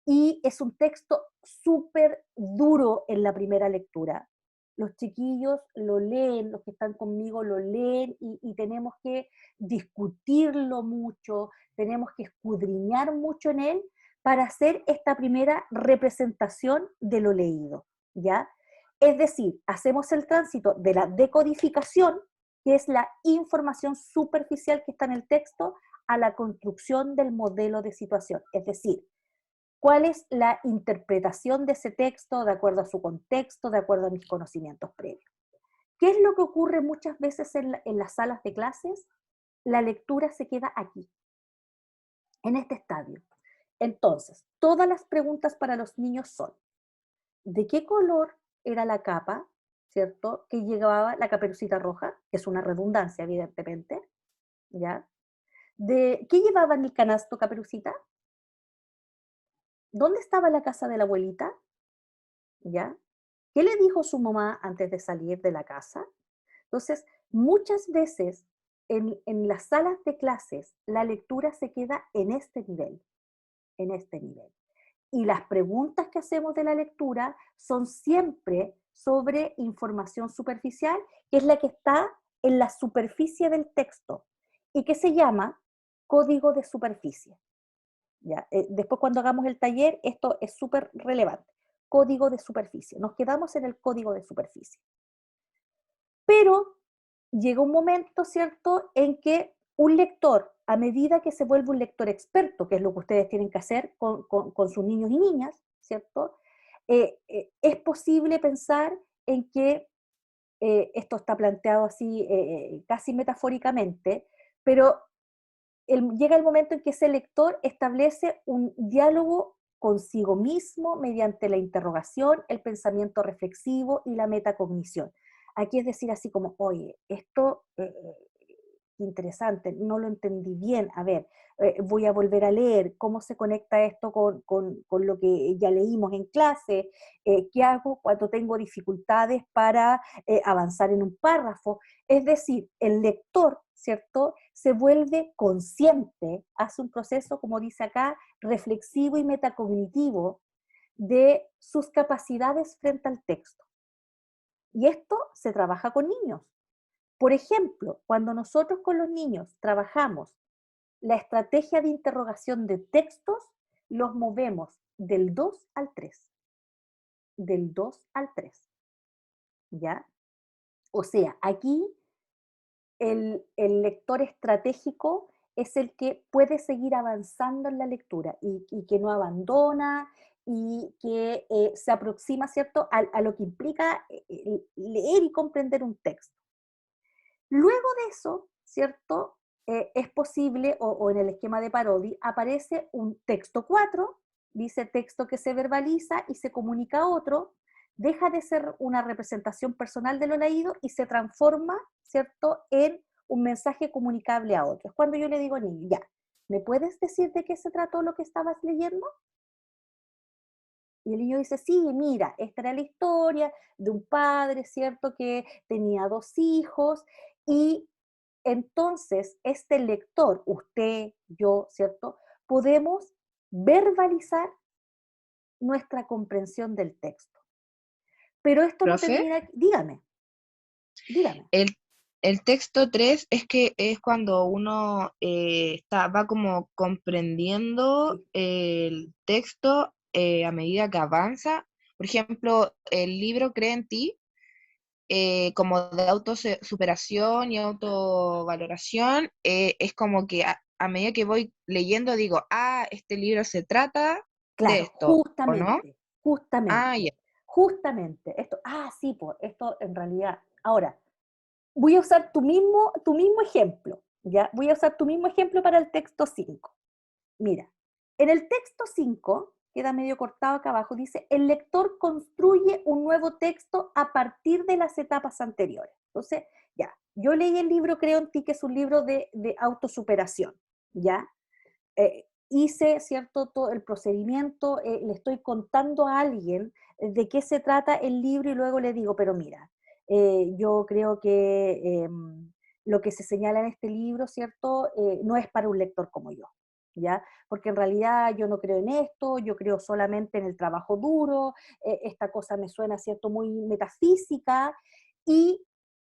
y es un texto súper duro en la primera lectura. Los chiquillos lo leen, los que están conmigo lo leen y tenemos que discutirlo mucho, tenemos que escudriñar mucho en él para hacer esta primera representación de lo leído, ¿ya? Es decir, hacemos el tránsito de la decodificación, que es la información superficial que está en el texto, a la construcción del modelo de situación. Es decir, ¿cuál es la interpretación de ese texto de acuerdo a su contexto, de acuerdo a mis conocimientos previos? ¿Qué es lo que ocurre muchas veces en las salas de clases? La lectura se queda aquí, en este estadio. Entonces, todas las preguntas para los niños son, ¿de qué color era la capa, cierto? Que llevaba la Caperucita Roja, que es una redundancia, evidentemente, ¿ya? ¿De qué llevaba en el canasto Caperucita? ¿Dónde estaba la casa de la abuelita? ¿Ya? ¿Qué le dijo su mamá antes de salir de la casa? Entonces, muchas veces en las salas de clases la lectura se queda en este nivel, en este nivel. Y las preguntas que hacemos de la lectura son siempre sobre información superficial, que es la que está en la superficie del texto y que se llama código de superficie. ¿Ya? Después cuando hagamos el taller, esto es súper relevante. Código de superficie. Nos quedamos en el código de superficie. Pero llega un momento, ¿cierto?, en que un lector, a medida que se vuelve un lector experto, que es lo que ustedes tienen que hacer con sus niños y niñas, ¿cierto?, es posible pensar en que esto está planteado así casi metafóricamente, pero llega el momento en que ese lector establece un diálogo consigo mismo mediante la interrogación, el pensamiento reflexivo y la metacognición. Aquí es decir así como, oye, esto interesante, no lo entendí bien, a ver, voy a volver a leer, cómo se conecta esto con lo que ya leímos en clase, qué hago cuando tengo dificultades para avanzar en un párrafo. Es decir, el lector, ¿cierto?, se vuelve consciente, hace un proceso, como dice acá, reflexivo y metacognitivo de sus capacidades frente al texto. Y esto se trabaja con niños. Por ejemplo, cuando nosotros con los niños trabajamos la estrategia de interrogación de textos, los movemos del 2 al 3. Del 2 al 3. ¿Ya? O sea, aquí el lector estratégico es el que puede seguir avanzando en la lectura y que no abandona y que se aproxima, ¿cierto?, a lo que implica leer y comprender un texto. Luego de eso, ¿cierto?, es posible, o en el esquema de Parodi, aparece un texto 4, dice texto que se verbaliza y se comunica a otro, deja de ser una representación personal de lo leído y se transforma, ¿cierto?, en un mensaje comunicable a otro. Es cuando yo le digo al niño, ya, ¿me puedes decir de qué se trató lo que estabas leyendo? Y el niño dice, sí, mira, esta era la historia de un padre, ¿cierto?, que tenía 2 hijos, y entonces este lector, usted, yo, ¿cierto?, podemos verbalizar nuestra comprensión del texto. Pero esto no
¿Profe?
termina, dígame.
El texto 3 es que es cuando uno va como comprendiendo
Sí.
el texto a medida que avanza. Por ejemplo, el libro Cree en ti, como de autosuperación y autovaloración, es como que a medida que voy leyendo digo, este libro se trata de
Claro,
esto, ¿o no? Ah, ya.
justamente, esto, sí, pues, esto en realidad, ahora, voy a usar tu mismo ejemplo, ¿ya? Voy a usar tu mismo ejemplo para el texto 5. Mira, en el texto 5, queda medio cortado acá abajo, dice, el lector construye un nuevo texto a partir de las etapas anteriores. Entonces, ya, yo leí el libro Creo en ti, que es un libro de autosuperación, ¿ya? Hice, ¿cierto?, todo el procedimiento, le estoy contando a alguien de qué se trata el libro y luego le digo, pero mira, yo creo que lo que se señala en este libro, ¿cierto?, no es para un lector como yo, ¿ya? Porque en realidad yo no creo en esto, yo creo solamente en el trabajo duro, esta cosa me suena, ¿cierto?, muy metafísica, y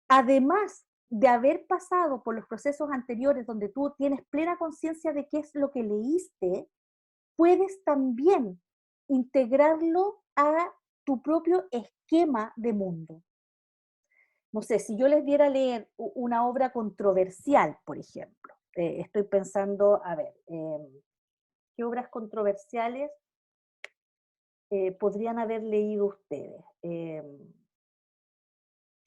además de haber pasado por los procesos anteriores donde tú tienes plena conciencia de qué es lo que leíste, puedes también integrarlo a tu propio esquema de mundo. No sé, si yo les diera a leer una obra controversial, por ejemplo, estoy pensando, a ver, ¿qué obras controversiales podrían haber leído ustedes?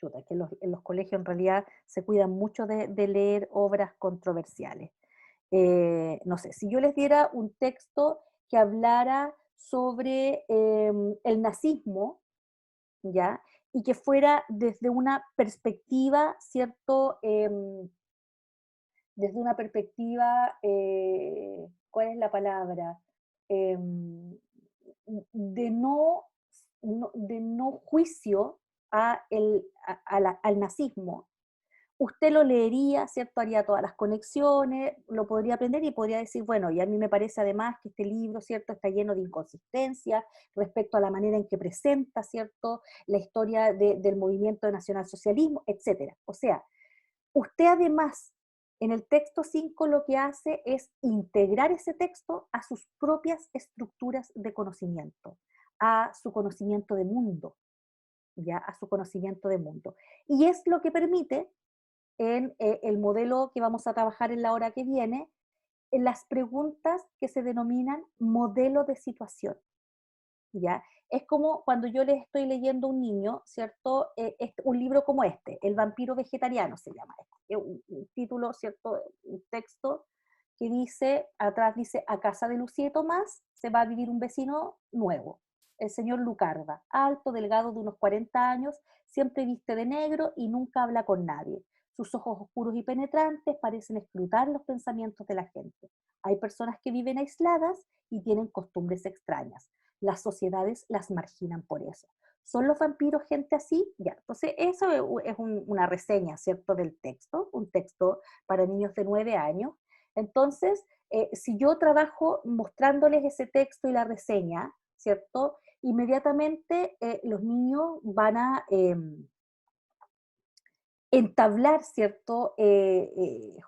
Chuta, que en los colegios en realidad se cuidan mucho de leer obras controversiales. No sé, si yo les diera un texto que hablara sobre el nazismo, ¿ya? Y que fuera desde una perspectiva, ¿cierto? Desde una perspectiva, ¿cuál es la palabra? Em, de de no juicio al nazismo. Usted lo leería, ¿cierto? Haría todas las conexiones, lo podría aprender y podría decir, bueno, y a mí me parece además que este libro, ¿cierto?, está lleno de inconsistencias respecto a la manera en que presenta, ¿cierto?, la historia del movimiento de nacionalsocialismo, etc. O sea, usted además, en el texto 5 lo que hace es integrar ese texto a sus propias estructuras de conocimiento, a su conocimiento de mundo, ¿ya? A su conocimiento de mundo. Y es lo que permite en el modelo que vamos a trabajar en la hora que viene, en las preguntas que se denominan modelo de situación, ¿ya? Es como cuando yo les estoy leyendo a un niño, ¿cierto? Un libro como este, El vampiro vegetariano se llama, es un título, ¿cierto? Un texto que dice, atrás dice, a casa de Lucía y Tomás se va a vivir un vecino nuevo, el señor Lucarda, alto, delgado, de unos 40 años, siempre viste de negro y nunca habla con nadie. Sus ojos oscuros y penetrantes parecen escrutar los pensamientos de la gente. Hay personas que viven aisladas y tienen costumbres extrañas. Las sociedades las marginan por eso. ¿Son los vampiros gente así? Ya, entonces eso es una reseña, ¿cierto?, del texto, un texto para niños de 9 años. Entonces, si yo trabajo mostrándoles ese texto y la reseña, ¿cierto?, inmediatamente los niños van a entablar, ¿cierto?,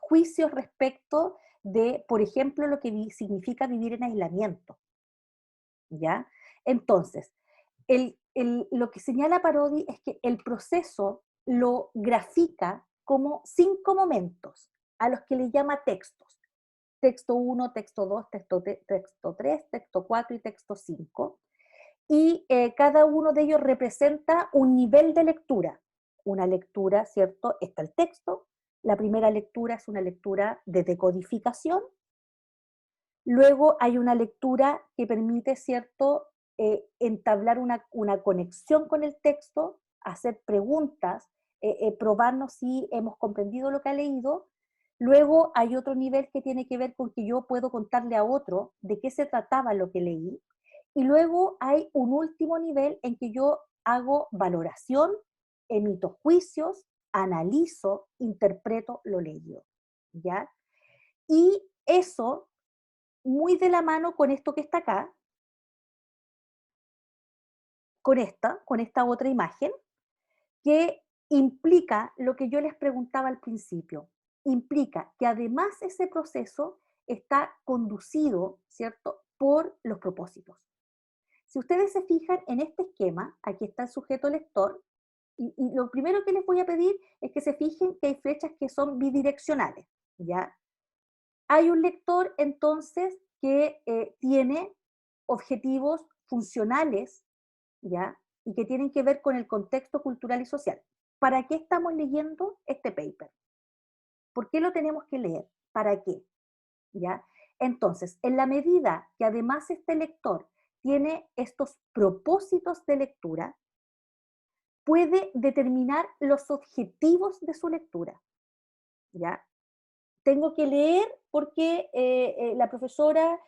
juicios respecto de, por ejemplo, lo que significa vivir en aislamiento, ¿ya? Entonces, lo que señala Parodi es que el proceso lo grafica como 5 momentos, a los que le llama textos. Texto 1, texto 2, texto 3, texto 4 y texto 5. Y cada uno de ellos representa un nivel de lectura. Una lectura, ¿cierto? Está el texto. La primera lectura es una lectura de decodificación. Luego hay una lectura que permite, ¿cierto?, entablar una conexión con el texto, hacer preguntas, probarnos si hemos comprendido lo que ha leído. Luego hay otro nivel que tiene que ver con que yo puedo contarle a otro de qué se trataba lo que leí. Y luego hay un último nivel en que yo hago valoración, emito juicios, analizo, interpreto lo leído, ¿ya? Y eso, muy de la mano con esto que está acá, con esta otra imagen, que implica lo que yo les preguntaba al principio. Implica que además ese proceso está conducido, ¿cierto?, por los propósitos. Si ustedes se fijan en este esquema, aquí está el sujeto lector, y lo primero que les voy a pedir es que se fijen que hay flechas que son bidireccionales, ¿ya? Hay un lector entonces que tiene objetivos funcionales, ¿ya? Y que tienen que ver con el contexto cultural y social. ¿Para qué estamos leyendo este paper? ¿Por qué lo tenemos que leer? ¿Para qué? ¿Ya? Entonces, en la medida que además este lector tiene estos propósitos de lectura, puede determinar los objetivos de su lectura, ¿ya? tengo que leer porque la profesora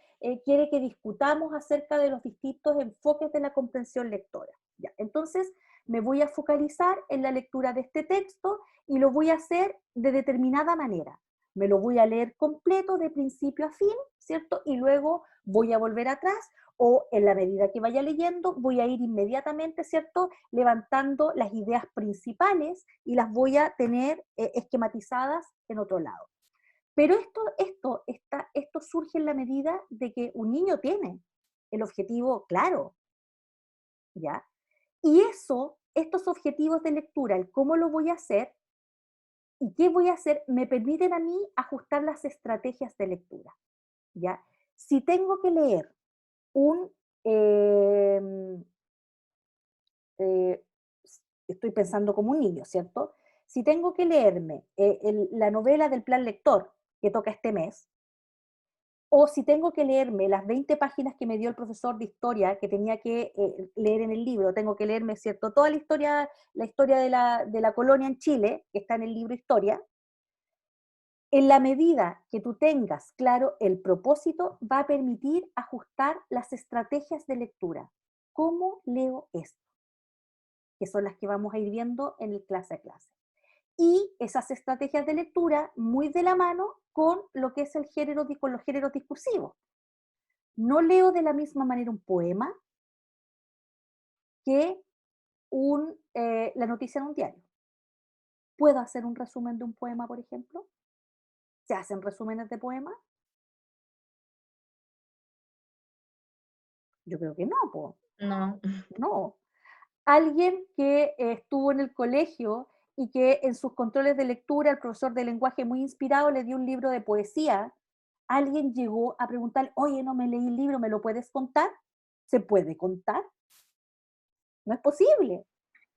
quiere que discutamos acerca de los distintos enfoques de la comprensión lectora. Ya, entonces, me voy a focalizar en la lectura de este texto y lo voy a hacer de determinada manera. Me lo voy a leer completo de principio a fin, ¿cierto? Y luego voy a volver atrás o en la medida que vaya leyendo voy a ir inmediatamente, ¿cierto? Levantando las ideas principales y las voy a tener esquematizadas en otro lado. Pero esto surge en la medida de que un niño tiene el objetivo claro, ¿ya? Y estos objetivos de lectura, el cómo lo voy a hacer y qué voy a hacer, me permiten a mí ajustar las estrategias de lectura, ¿ya? Si tengo que leer eh, eh, estoy pensando como un niño, ¿cierto? Si tengo que leerme la novela del plan lector que toca este mes, o si tengo que leerme las 20 páginas que me dio el profesor de historia que tenía que leer en el libro, tengo que leerme, ¿cierto?, toda la historia de la colonia en Chile, que está en el libro Historia, en la medida que tú tengas claro el propósito, va a permitir ajustar las estrategias de lectura. ¿Cómo leo esto? Que son las que vamos a ir viendo en el clase a clase. Y esas estrategias de lectura muy de la mano con lo que es con los géneros discursivos. No leo de la misma manera un poema que la noticia en un diario. ¿Puedo hacer un resumen de un poema, por ejemplo? ¿Se hacen resúmenes de poemas? Yo creo que no, po.
No.
No. Alguien que estuvo en el colegio y que en sus controles de lectura el profesor de lenguaje muy inspirado le dio un libro de poesía, alguien llegó a preguntar, oye, no me leí el libro, ¿me lo puedes contar? ¿Se puede contar? No es posible,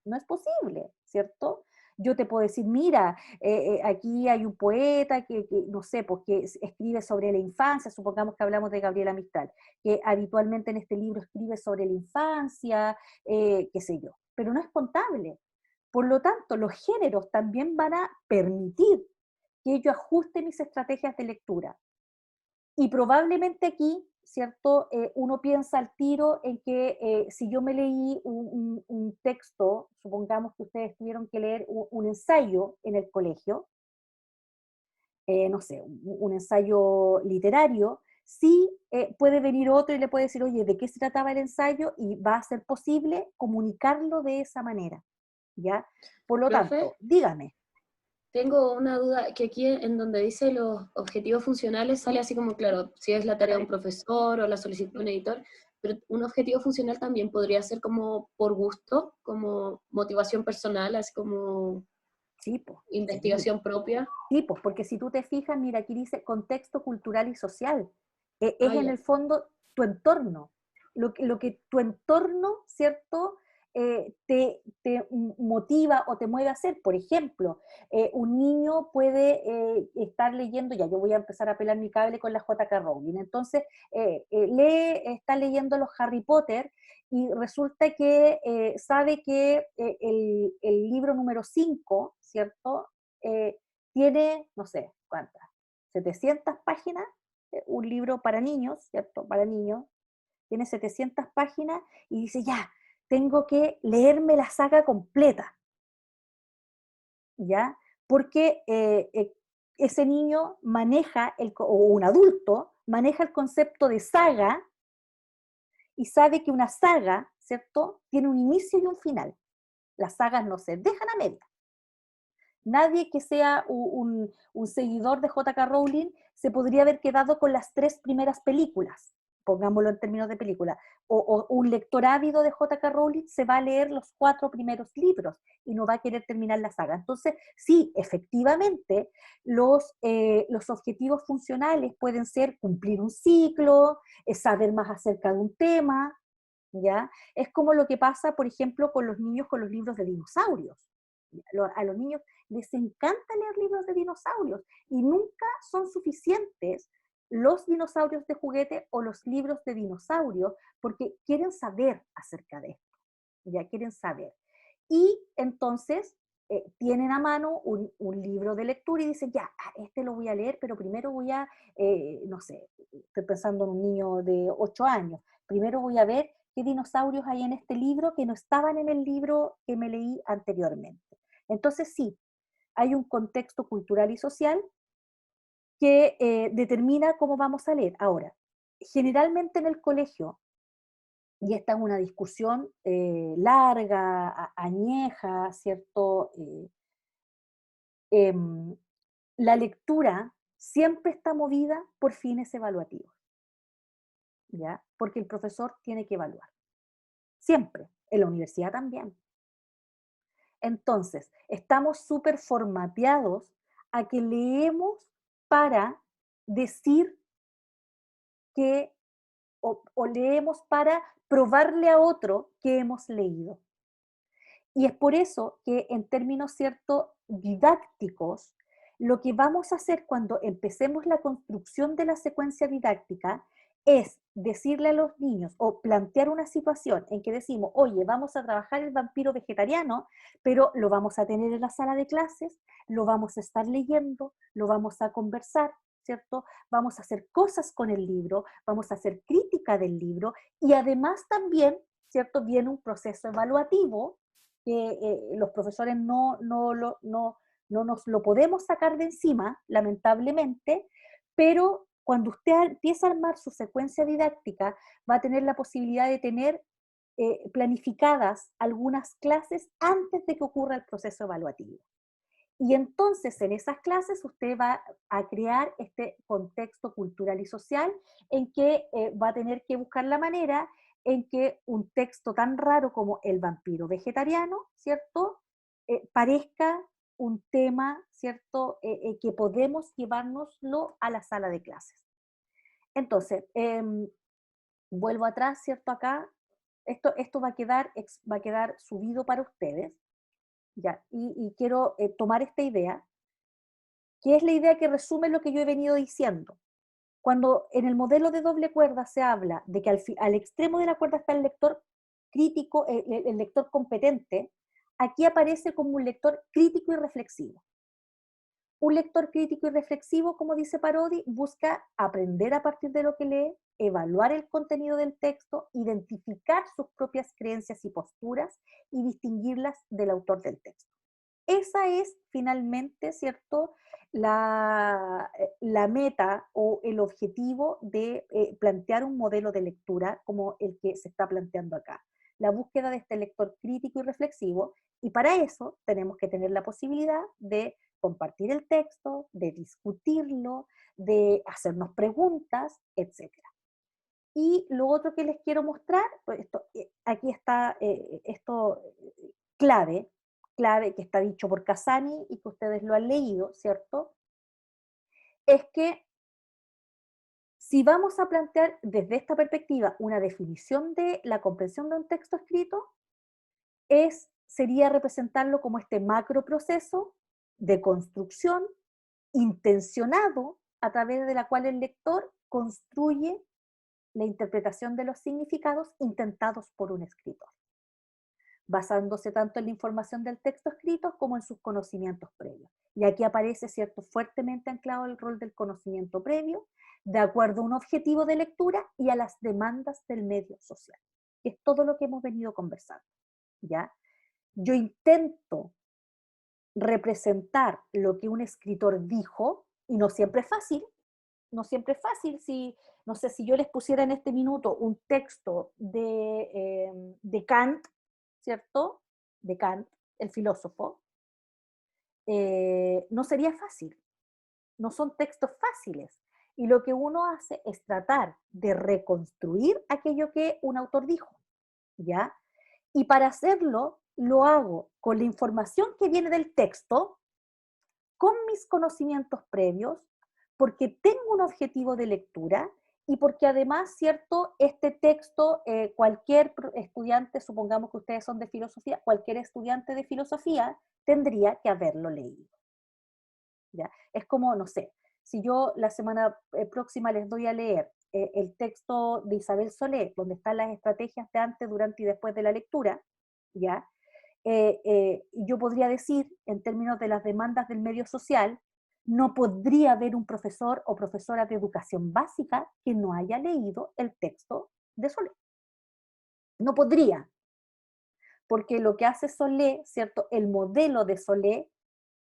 no es posible, ¿cierto? Yo te puedo decir, mira, aquí hay un poeta no sé, pues, que escribe sobre la infancia, supongamos que hablamos de Gabriela Mistral, que habitualmente en este libro escribe sobre la infancia, qué sé yo, pero no es contable. Por lo tanto, los géneros también van a permitir que yo ajuste mis estrategias de lectura. Y probablemente aquí, ¿cierto? Uno piensa al tiro en que si yo me leí un texto, supongamos que ustedes tuvieron que leer un ensayo en el colegio, no sé, un ensayo literario, sí puede venir otro y le puede decir, oye, ¿de qué se trataba el ensayo? Y va a ser posible comunicarlo de esa manera, ¿ya? Por lo
Profe,
tanto, dígame.
tengo una duda, que aquí en donde dice los objetivos funcionales sale así como, claro, si es la tarea de un profesor o la solicitud de un editor, pero un objetivo funcional también podría ser como por gusto, como motivación personal, así como
Sí, pues,
investigación propia.
sí, pues, porque si tú te fijas, mira, aquí dice contexto cultural y social. Es
Ah,
en
ya.
el fondo tu entorno. Lo que tu entorno, ¿cierto? Te motiva o te mueve a hacer. Por ejemplo, un niño puede estar leyendo, ya yo voy a empezar a pelar mi cable con la J.K. Rowling, entonces está leyendo los Harry Potter y resulta que sabe que el libro número 5, ¿cierto? Tiene, no sé, ¿cuántas? 700 páginas, un libro para niños, ¿cierto? Para niños, tiene 700 páginas y dice, ya, tengo que leerme la saga completa, ¿ya? Porque ese niño maneja, o un adulto, maneja el concepto de saga y sabe que una saga, ¿cierto? Tiene un inicio y un final. Las sagas no se dejan a media. Nadie que sea un seguidor de J.K. Rowling se podría haber quedado con las 3 primeras películas, pongámoslo en términos de película, o un lector ávido de J.K. Rowling se va a leer los 4 primeros libros y no va a querer terminar la saga. Entonces, sí, efectivamente, los objetivos funcionales pueden ser cumplir un ciclo, saber más acerca de un tema, ¿ya? Es como lo que pasa, por ejemplo, con los niños con los libros de dinosaurios. A los niños les encanta leer libros de dinosaurios y nunca son suficientes los dinosaurios de juguete o los libros de dinosaurios porque quieren saber acerca de esto, ya quieren saber. Y entonces tienen a mano un libro de lectura y dicen, ya, este lo voy a leer, pero primero voy a, no sé, estoy pensando en un niño de 8 años, primero voy a ver qué dinosaurios hay en este libro que no estaban en el libro que me leí anteriormente. Entonces sí, hay un contexto cultural y social que determina cómo vamos a leer. Ahora, generalmente en el colegio, y esta es una discusión larga, añeja, ¿cierto? Em, la lectura siempre está movida por fines evaluativos, ¿ya? Porque el profesor tiene que evaluar, siempre, en la universidad también. Entonces, estamos súper formateados a que leemos para decir que, o leemos para probarle a otro que hemos leído. Y es por eso que en términos, ¿cierto?, didácticos, lo que vamos a hacer cuando empecemos la construcción de la secuencia didáctica es decirle a los niños o plantear una situación en que decimos, oye, vamos a trabajar el vampiro vegetariano, pero lo vamos a tener en la sala de clases, lo vamos a estar leyendo, lo vamos a conversar, ¿cierto? Vamos a hacer cosas con el libro, vamos a hacer crítica del libro y además también, ¿cierto?, viene un proceso evaluativo que los profesores no nos lo podemos sacar de encima, lamentablemente, pero cuando usted empieza a armar su secuencia didáctica, va a tener la posibilidad de tener planificadas algunas clases antes de que ocurra el proceso evaluativo. Y entonces en esas clases usted va a crear este contexto cultural y social en que va a tener que buscar la manera en que un texto tan raro como El vampiro vegetariano, ¿cierto? Parezca un tema, ¿cierto? Que podemos llevárnoslo a la sala de clases. Entonces, vuelvo atrás, ¿cierto? Acá, esto va a quedar subido para ustedes, ¿ya? Y quiero tomar esta idea, que es la idea que resume lo que yo he venido diciendo. Cuando en el modelo de doble cuerda se habla de que al extremo de la cuerda está el lector crítico, el lector competente, aquí aparece como un lector crítico y reflexivo. Un lector crítico y reflexivo, como dice Parodi, busca aprender a partir de lo que lee, evaluar el contenido del texto, identificar sus propias creencias y posturas y distinguirlas del autor del texto. Esa es finalmente, ¿cierto?, la meta o el objetivo de plantear un modelo de lectura como el que se está planteando acá. La búsqueda de este lector crítico y reflexivo, y para eso tenemos que tener la posibilidad de compartir el texto, de discutirlo, de hacernos preguntas, etc. Y lo otro que les quiero mostrar, pues aquí está esto clave que está dicho por Casani y que ustedes lo han leído, ¿cierto? Es que si vamos a plantear desde esta perspectiva una definición de la comprensión de un texto escrito, sería representarlo como este macro proceso de construcción intencionado a través de la cual el lector construye la interpretación de los significados intentados por un escritor, basándose tanto en la información del texto escrito como en sus conocimientos previos. Y aquí aparece, ¿cierto?, fuertemente anclado el rol del conocimiento previo, de acuerdo a un objetivo de lectura y a las demandas del medio social. Es todo lo que hemos venido conversando, ¿ya? Yo intento representar lo que un escritor dijo, y no siempre es fácil, no sé, si yo les pusiera en este minuto un texto de Kant, ¿cierto? De Kant, el filósofo, no sería fácil, no son textos fáciles. Y lo que uno hace es tratar de reconstruir aquello que un autor dijo, ¿ya? Y para hacerlo, lo hago con la información que viene del texto, con mis conocimientos previos, porque tengo un objetivo de lectura y porque además, ¿cierto?, este texto, cualquier estudiante, supongamos que ustedes son de filosofía, cualquier estudiante de filosofía tendría que haberlo leído, ¿ya? Es como, no sé, si yo la semana próxima les doy a leer el texto de Isabel Solé, donde están las estrategias de antes, durante y después de la lectura, ¿ya? yo podría decir, en términos de las demandas del medio social, no podría haber un profesor o profesora de educación básica que no haya leído el texto de Solé. No podría, porque lo que hace Solé, ¿cierto? El modelo de Solé,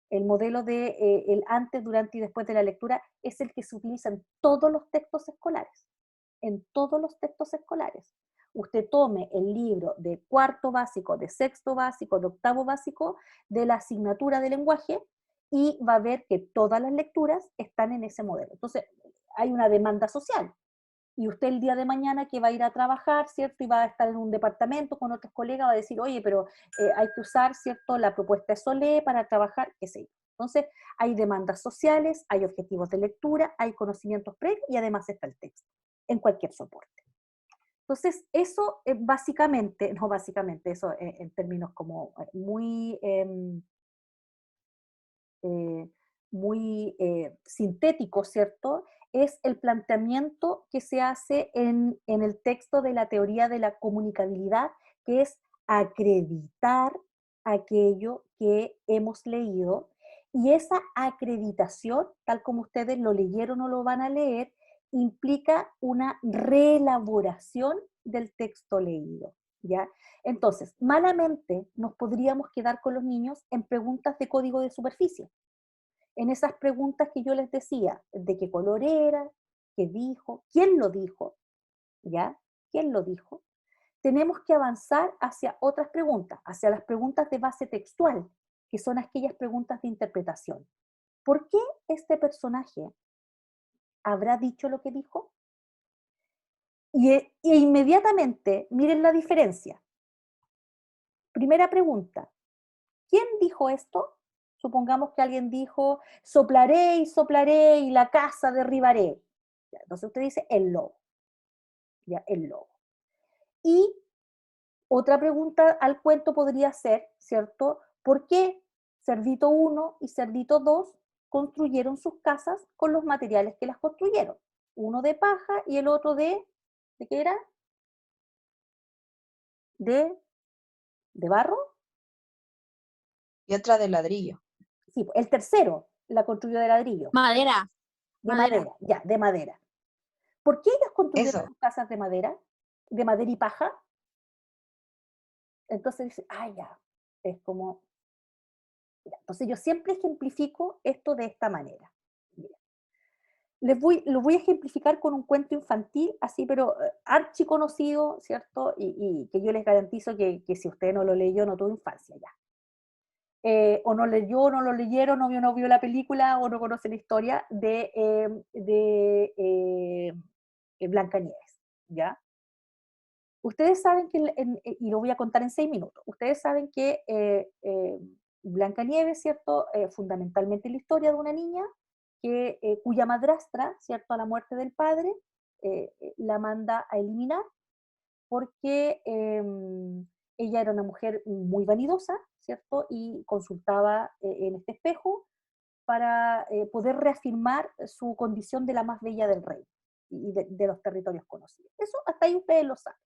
el modelo de el antes, durante y después de la lectura, es el que se utiliza en todos los textos escolares. En todos los textos escolares. Usted tome el libro de cuarto básico, de sexto básico, de octavo básico, de la asignatura de lenguaje, y va a ver que todas las lecturas están en ese modelo. Entonces, hay una demanda social. Y usted el día de mañana que va a ir a trabajar, ¿cierto? Y va a estar en un departamento con otros colegas, va a decir, oye, pero hay que usar, ¿cierto? La propuesta de Solé para trabajar, qué sé yo. Entonces, hay demandas sociales, hay objetivos de lectura, hay conocimientos previos y además está el texto, en cualquier soporte. Entonces, eso básicamente, no básicamente, eso en términos como muy sintético, ¿cierto? Es el planteamiento que se hace en el texto de la teoría de la comunicabilidad, que es acreditar aquello que hemos leído, y esa acreditación, tal como ustedes lo leyeron o lo van a leer, implica una reelaboración del texto leído, ¿ya? Entonces, malamente nos podríamos quedar con los niños en preguntas de código de superficie, en esas preguntas que yo les decía, de qué color era, qué dijo, quién lo dijo, ¿ya? ¿Quién lo dijo? Tenemos que avanzar hacia otras preguntas, hacia las preguntas de base textual, que son aquellas preguntas de interpretación. ¿Por qué este personaje habrá dicho lo que dijo? E inmediatamente, miren la diferencia. Primera pregunta, ¿quién dijo esto? Supongamos que alguien dijo, soplaré y la casa derribaré. Entonces usted dice, el lobo. Ya, el lobo. Y otra pregunta al cuento podría ser, ¿cierto? ¿Por qué Cerdito 1 y Cerdito 2 construyeron sus casas con los materiales que las construyeron? Uno de paja y el otro ¿de qué era? ¿De barro?
Y otra de ladrillo.
Sí, el tercero la construyó de ladrillo.
Madera.
De madera, ya, de madera. ¿Por qué ellos construyeron
Eso.
sus casas de madera y paja? Entonces dice, ya, es como... Ya. Entonces yo siempre ejemplifico esto de esta manera. Lo voy a ejemplificar con un cuento infantil, así, pero archiconocido, ¿cierto? Y que yo les garantizo que si usted no lo leyó, no tuvo infancia ya. O no leyó, no lo leyeron, no vio la película, o no conoce la historia de Blancanieves, ¿ya? Ustedes saben que, y lo voy a contar en 6 minutos, ustedes saben que Blancanieves, ¿cierto? Fundamentalmente la historia de una niña cuya madrastra, ¿cierto? A la muerte del padre, la manda a eliminar porque ella era una mujer muy vanidosa, ¿cierto? Y consultaba en este espejo para poder reafirmar su condición de la más bella del rey y de los territorios conocidos. Eso hasta ahí ustedes lo saben.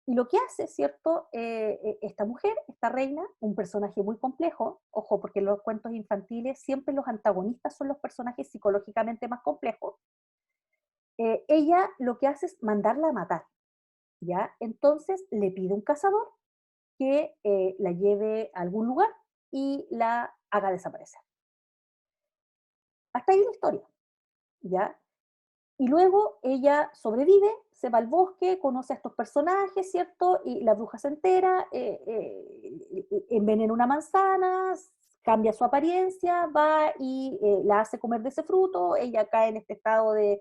Y lo que hace, ¿cierto? Esta mujer, esta reina, un personaje muy complejo, ojo, porque en los cuentos infantiles siempre los antagonistas son los personajes psicológicamente más complejos, ella lo que hace es mandarla a matar, ¿ya? Entonces le pide un cazador que la lleve a algún lugar y la haga desaparecer. Hasta ahí la historia, ¿ya? Y luego ella sobrevive, se va al bosque, conoce a estos personajes, ¿cierto? Y la bruja se entera, envenena una manzana, cambia su apariencia, va y la hace comer de ese fruto, ella cae en este estado de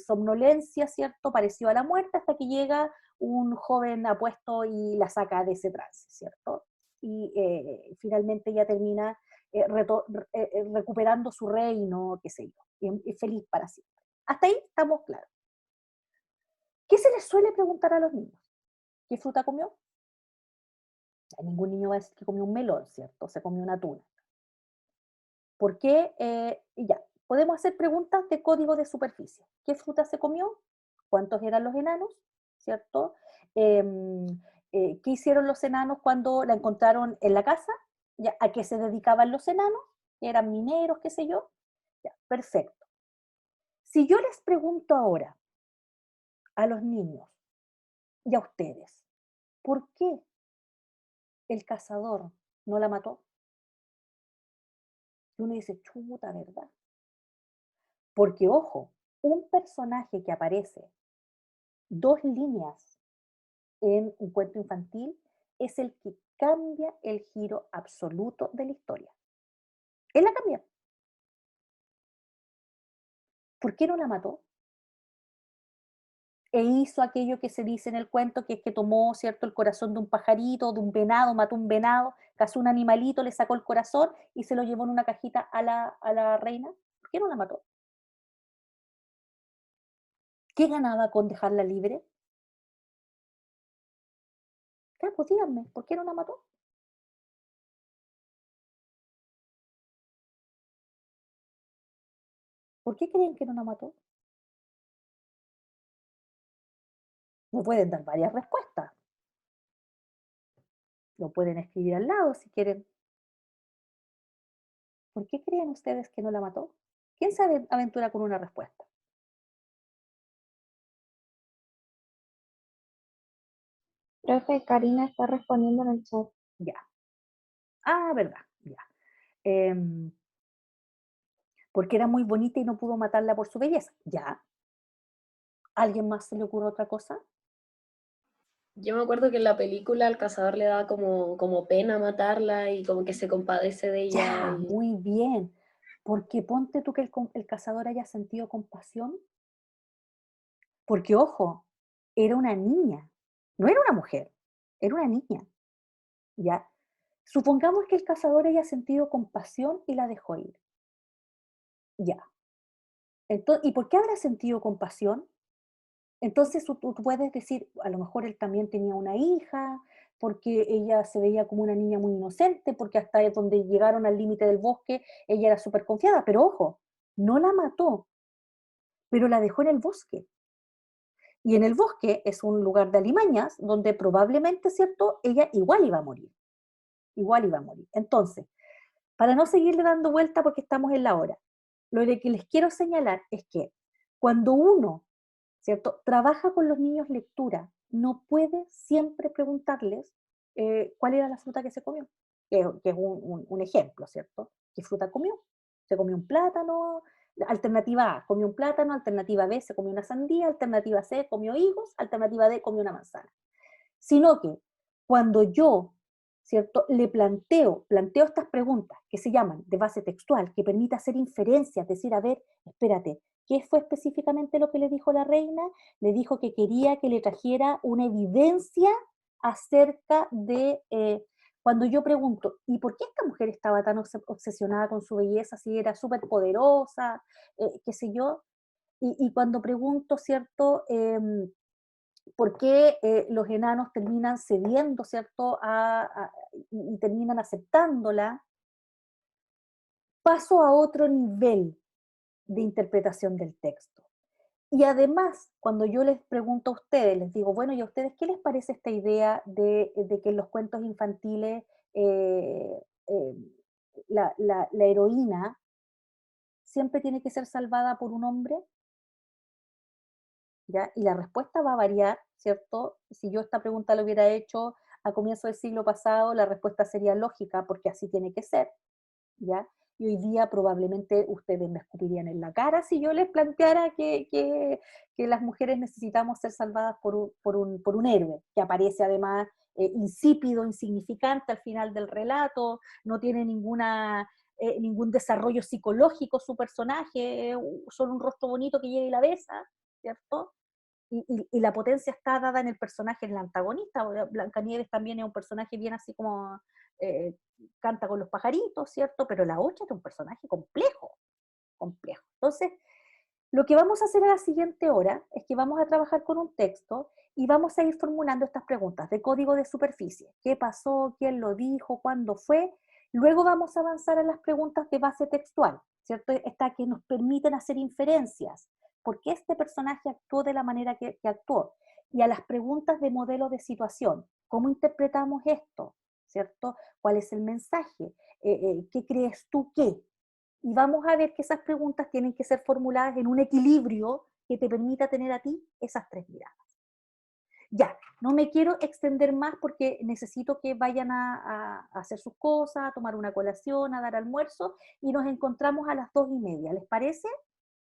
somnolencia, ¿cierto? Parecido a la muerte, hasta que llega un joven apuesto y la saca de ese trance, ¿cierto? Y finalmente ella termina recuperando su reino, qué sé yo, y feliz para siempre. Hasta ahí estamos claros. ¿Qué se les suele preguntar a los niños? ¿Qué fruta comió? Ningún niño va a decir que comió un melón, ¿cierto? Se comió una tuna. ¿Por qué? Ya, podemos hacer preguntas de código de superficie. ¿Qué fruta se comió? ¿Cuántos eran los enanos? ¿Cierto? ¿qué hicieron los enanos cuando la encontraron en la casa? ¿Ya? ¿A qué se dedicaban los enanos? ¿Eran mineros, qué sé yo? Ya, perfecto. Si yo les pregunto ahora a los niños y a ustedes, ¿por qué el cazador no la mató? Y uno dice, chuta, ¿verdad? Porque, ojo, un personaje que aparece 2 líneas en un cuento infantil es el que cambia el giro absoluto de la historia. Él la cambia. ¿Por qué no la mató? E hizo aquello que se dice en el cuento, que es que tomó, ¿cierto?, el corazón de un pajarito, de un venado, mató un venado, cazó un animalito, le sacó el corazón y se lo llevó en una cajita a la reina. ¿Por qué no la mató? ¿Qué ganaba con dejarla libre? Claro, pues díganme, ¿por qué no la mató? ¿Por qué creen que no la mató? Me pueden dar varias respuestas. Lo pueden escribir al lado si quieren. ¿Por qué creen ustedes que no la mató? ¿Quién se aventura con una respuesta?
Profe, Karina está respondiendo en el chat.
Ya. Ah, verdad, ya. Porque era muy bonita y no pudo matarla por su belleza. Ya. ¿Alguien más se le ocurre otra cosa?
Yo me acuerdo que en la película al cazador le da como pena matarla y como que se compadece de ella.
Ya, muy bien. Porque ponte tú que el cazador haya sentido compasión. Porque, ojo, era una niña. No era una mujer, era una niña. ¿Ya? Supongamos que el cazador haya sentido compasión y la dejó ir. Ya. Entonces, ¿y por qué habrá sentido compasión? Entonces tú puedes decir, a lo mejor él también tenía una hija, porque ella se veía como una niña muy inocente, porque hasta donde llegaron al límite del bosque, ella era súper confiada, pero ojo, no la mató, pero la dejó en el bosque. Y en el bosque es un lugar de alimañas donde probablemente, ¿cierto?, ella igual iba a morir. Igual iba a morir. Entonces, para no seguirle dando vuelta porque estamos en la hora, lo que les quiero señalar es que cuando uno, ¿cierto?, trabaja con los niños lectura, no puede siempre preguntarles cuál era la fruta que se comió, que es un ejemplo, ¿cierto? ¿Qué fruta comió? ¿Se comió un plátano? Alternativa A, comió un plátano, alternativa B, se comió una sandía, alternativa C, comió higos, alternativa D, comió una manzana. Sino que cuando yo, ¿cierto?, le planteo estas preguntas que se llaman de base textual, que permite hacer inferencias, decir, a ver, espérate, ¿qué fue específicamente lo que le dijo la reina? Le dijo que quería que le trajera una evidencia acerca de, cuando yo pregunto, ¿y por qué esta mujer estaba tan obsesionada con su belleza, si era súper poderosa, qué sé yo? Y cuando pregunto, ¿cierto?, por qué los enanos terminan cediendo, ¿cierto?, y terminan aceptándola, paso a otro nivel de interpretación del texto. Y además, cuando yo les pregunto a ustedes, les digo, bueno, ¿y a ustedes qué les parece esta idea de que en los cuentos infantiles eh, eh, la heroína siempre tiene que ser salvada por un hombre? ¿Ya? Y la respuesta va a variar, ¿cierto? Si yo esta pregunta la hubiera hecho a comienzo del siglo pasado, la respuesta sería lógica, porque así tiene que ser, ¿ya? Y hoy día probablemente ustedes me escupirían en la cara si yo les planteara que las mujeres necesitamos ser salvadas por un héroe, que aparece además insípido, insignificante al final del relato, no tiene ningún desarrollo psicológico su personaje, solo un rostro bonito que llega y la besa, ¿cierto? Y la potencia está dada en el personaje, en la antagonista. Blancanieves también es un personaje bien así como eh, canta con los pajaritos, ¿cierto? Pero la Ocha es un personaje complejo, complejo. Entonces, lo que vamos a hacer a la siguiente hora es que vamos a trabajar con un texto y vamos a ir formulando estas preguntas de código de superficie. ¿Qué pasó? ¿Quién lo dijo? ¿Cuándo fue? Luego vamos a avanzar a las preguntas de base textual, ¿cierto? Esta que nos permiten hacer inferencias. ¿Por qué este personaje actuó de la manera que actuó? Y a las preguntas de modelo de situación. ¿Cómo interpretamos esto? ¿Cierto? ¿Cuál es el mensaje? ¿Qué crees tú que? Y vamos a ver que esas preguntas tienen que ser formuladas en un equilibrio que te permita tener a ti esas tres miradas. Ya, no me quiero extender más porque necesito que vayan a hacer sus cosas, a tomar una colación, a dar almuerzo, y nos encontramos a las 2:30. ¿Les parece?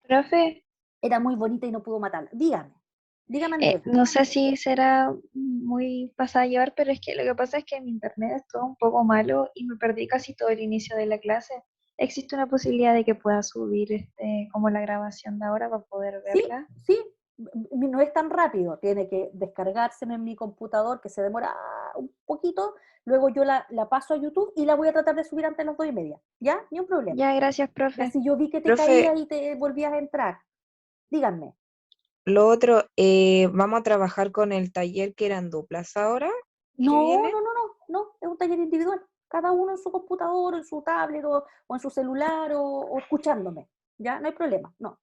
Profe,
Era muy bonita y no pudo matarla. Dígame Andrés.
no sé si será muy pasada a llevar, pero es que lo que pasa es que mi internet estuvo un poco malo y me perdí casi todo el inicio de la clase. ¿Existe una posibilidad de que pueda subir como la grabación de ahora para poder
Sí,
verla?
sí, no es tan rápido, tiene que descargárseme en mi computador, que se demora un poquito, luego yo la paso a YouTube y la voy a tratar de subir antes de las 2:30, ¿ya? Ni un problema.
Ya, gracias,
Ya
profe.
si yo vi que te
Profe,
caías y te volvías a entrar, díganme.
lo otro, vamos a trabajar con el taller que eran duplas ahora, que
No,
viene.
no, es un taller individual, cada uno en su computador, en su tablet o en su celular o escuchándome, ¿ya? No hay problema, no.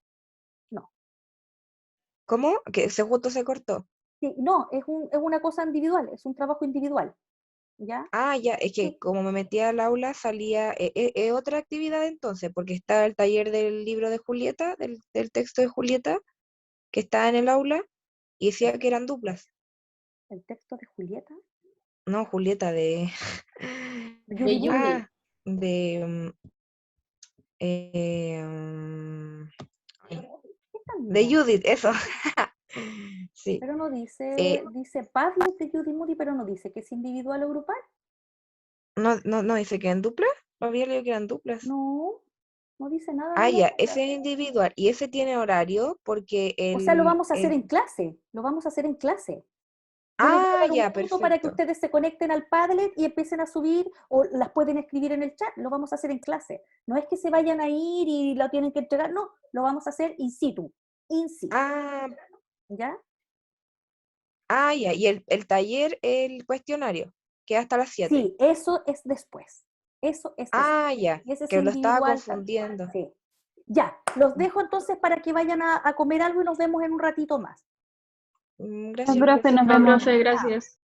¿Cómo? Que justo se cortó.
Sí, no, es una cosa individual, es un trabajo individual, ¿ya?
Ah, ya, es que
Sí.
como me metí al aula salía, otra actividad entonces, porque está el taller del libro de Julieta, del texto de Julieta, que está en el aula, y decía que eran duplas.
El texto de Julieta,
No, Julieta de...
De
Judy Moody.
Judy.
Ah, de... ay,
¿Qué estás
de
mirando?
Judith, eso. Sí.
Pero no
Eh,
dice Padlet de Judy Moody, pero no dice que es individual o grupal.
no dice que eran duplas. Había leído que eran duplas.
No, no dice nada
Ah,
de
ya,
las
ese
duplas.
es individual y ese tiene horario porque
O sea, lo vamos a hacer
el...
en clase, lo vamos a hacer en clase. Yo les voy a
Ah,
dar un
ya,
minuto para que
perfecto.
ustedes se conecten al Padlet y empiecen a subir o las pueden escribir en el chat, lo vamos a hacer en clase. No es que se vayan a ir y lo tienen que entregar, no, lo vamos a hacer in situ,
Ah,
¿ya?
ya, y el taller, el cuestionario, que hasta las 7.
Sí, eso es después. Eso es después.
Ah, ya,
Y ese es
que lo estaba
individual también.
confundiendo.
Sí. Ya, los dejo entonces para que vayan a comer algo y nos vemos en un ratito más.
Gracias,
Profe,
profe.
nos
Ya,
vemos.
profe, gracias.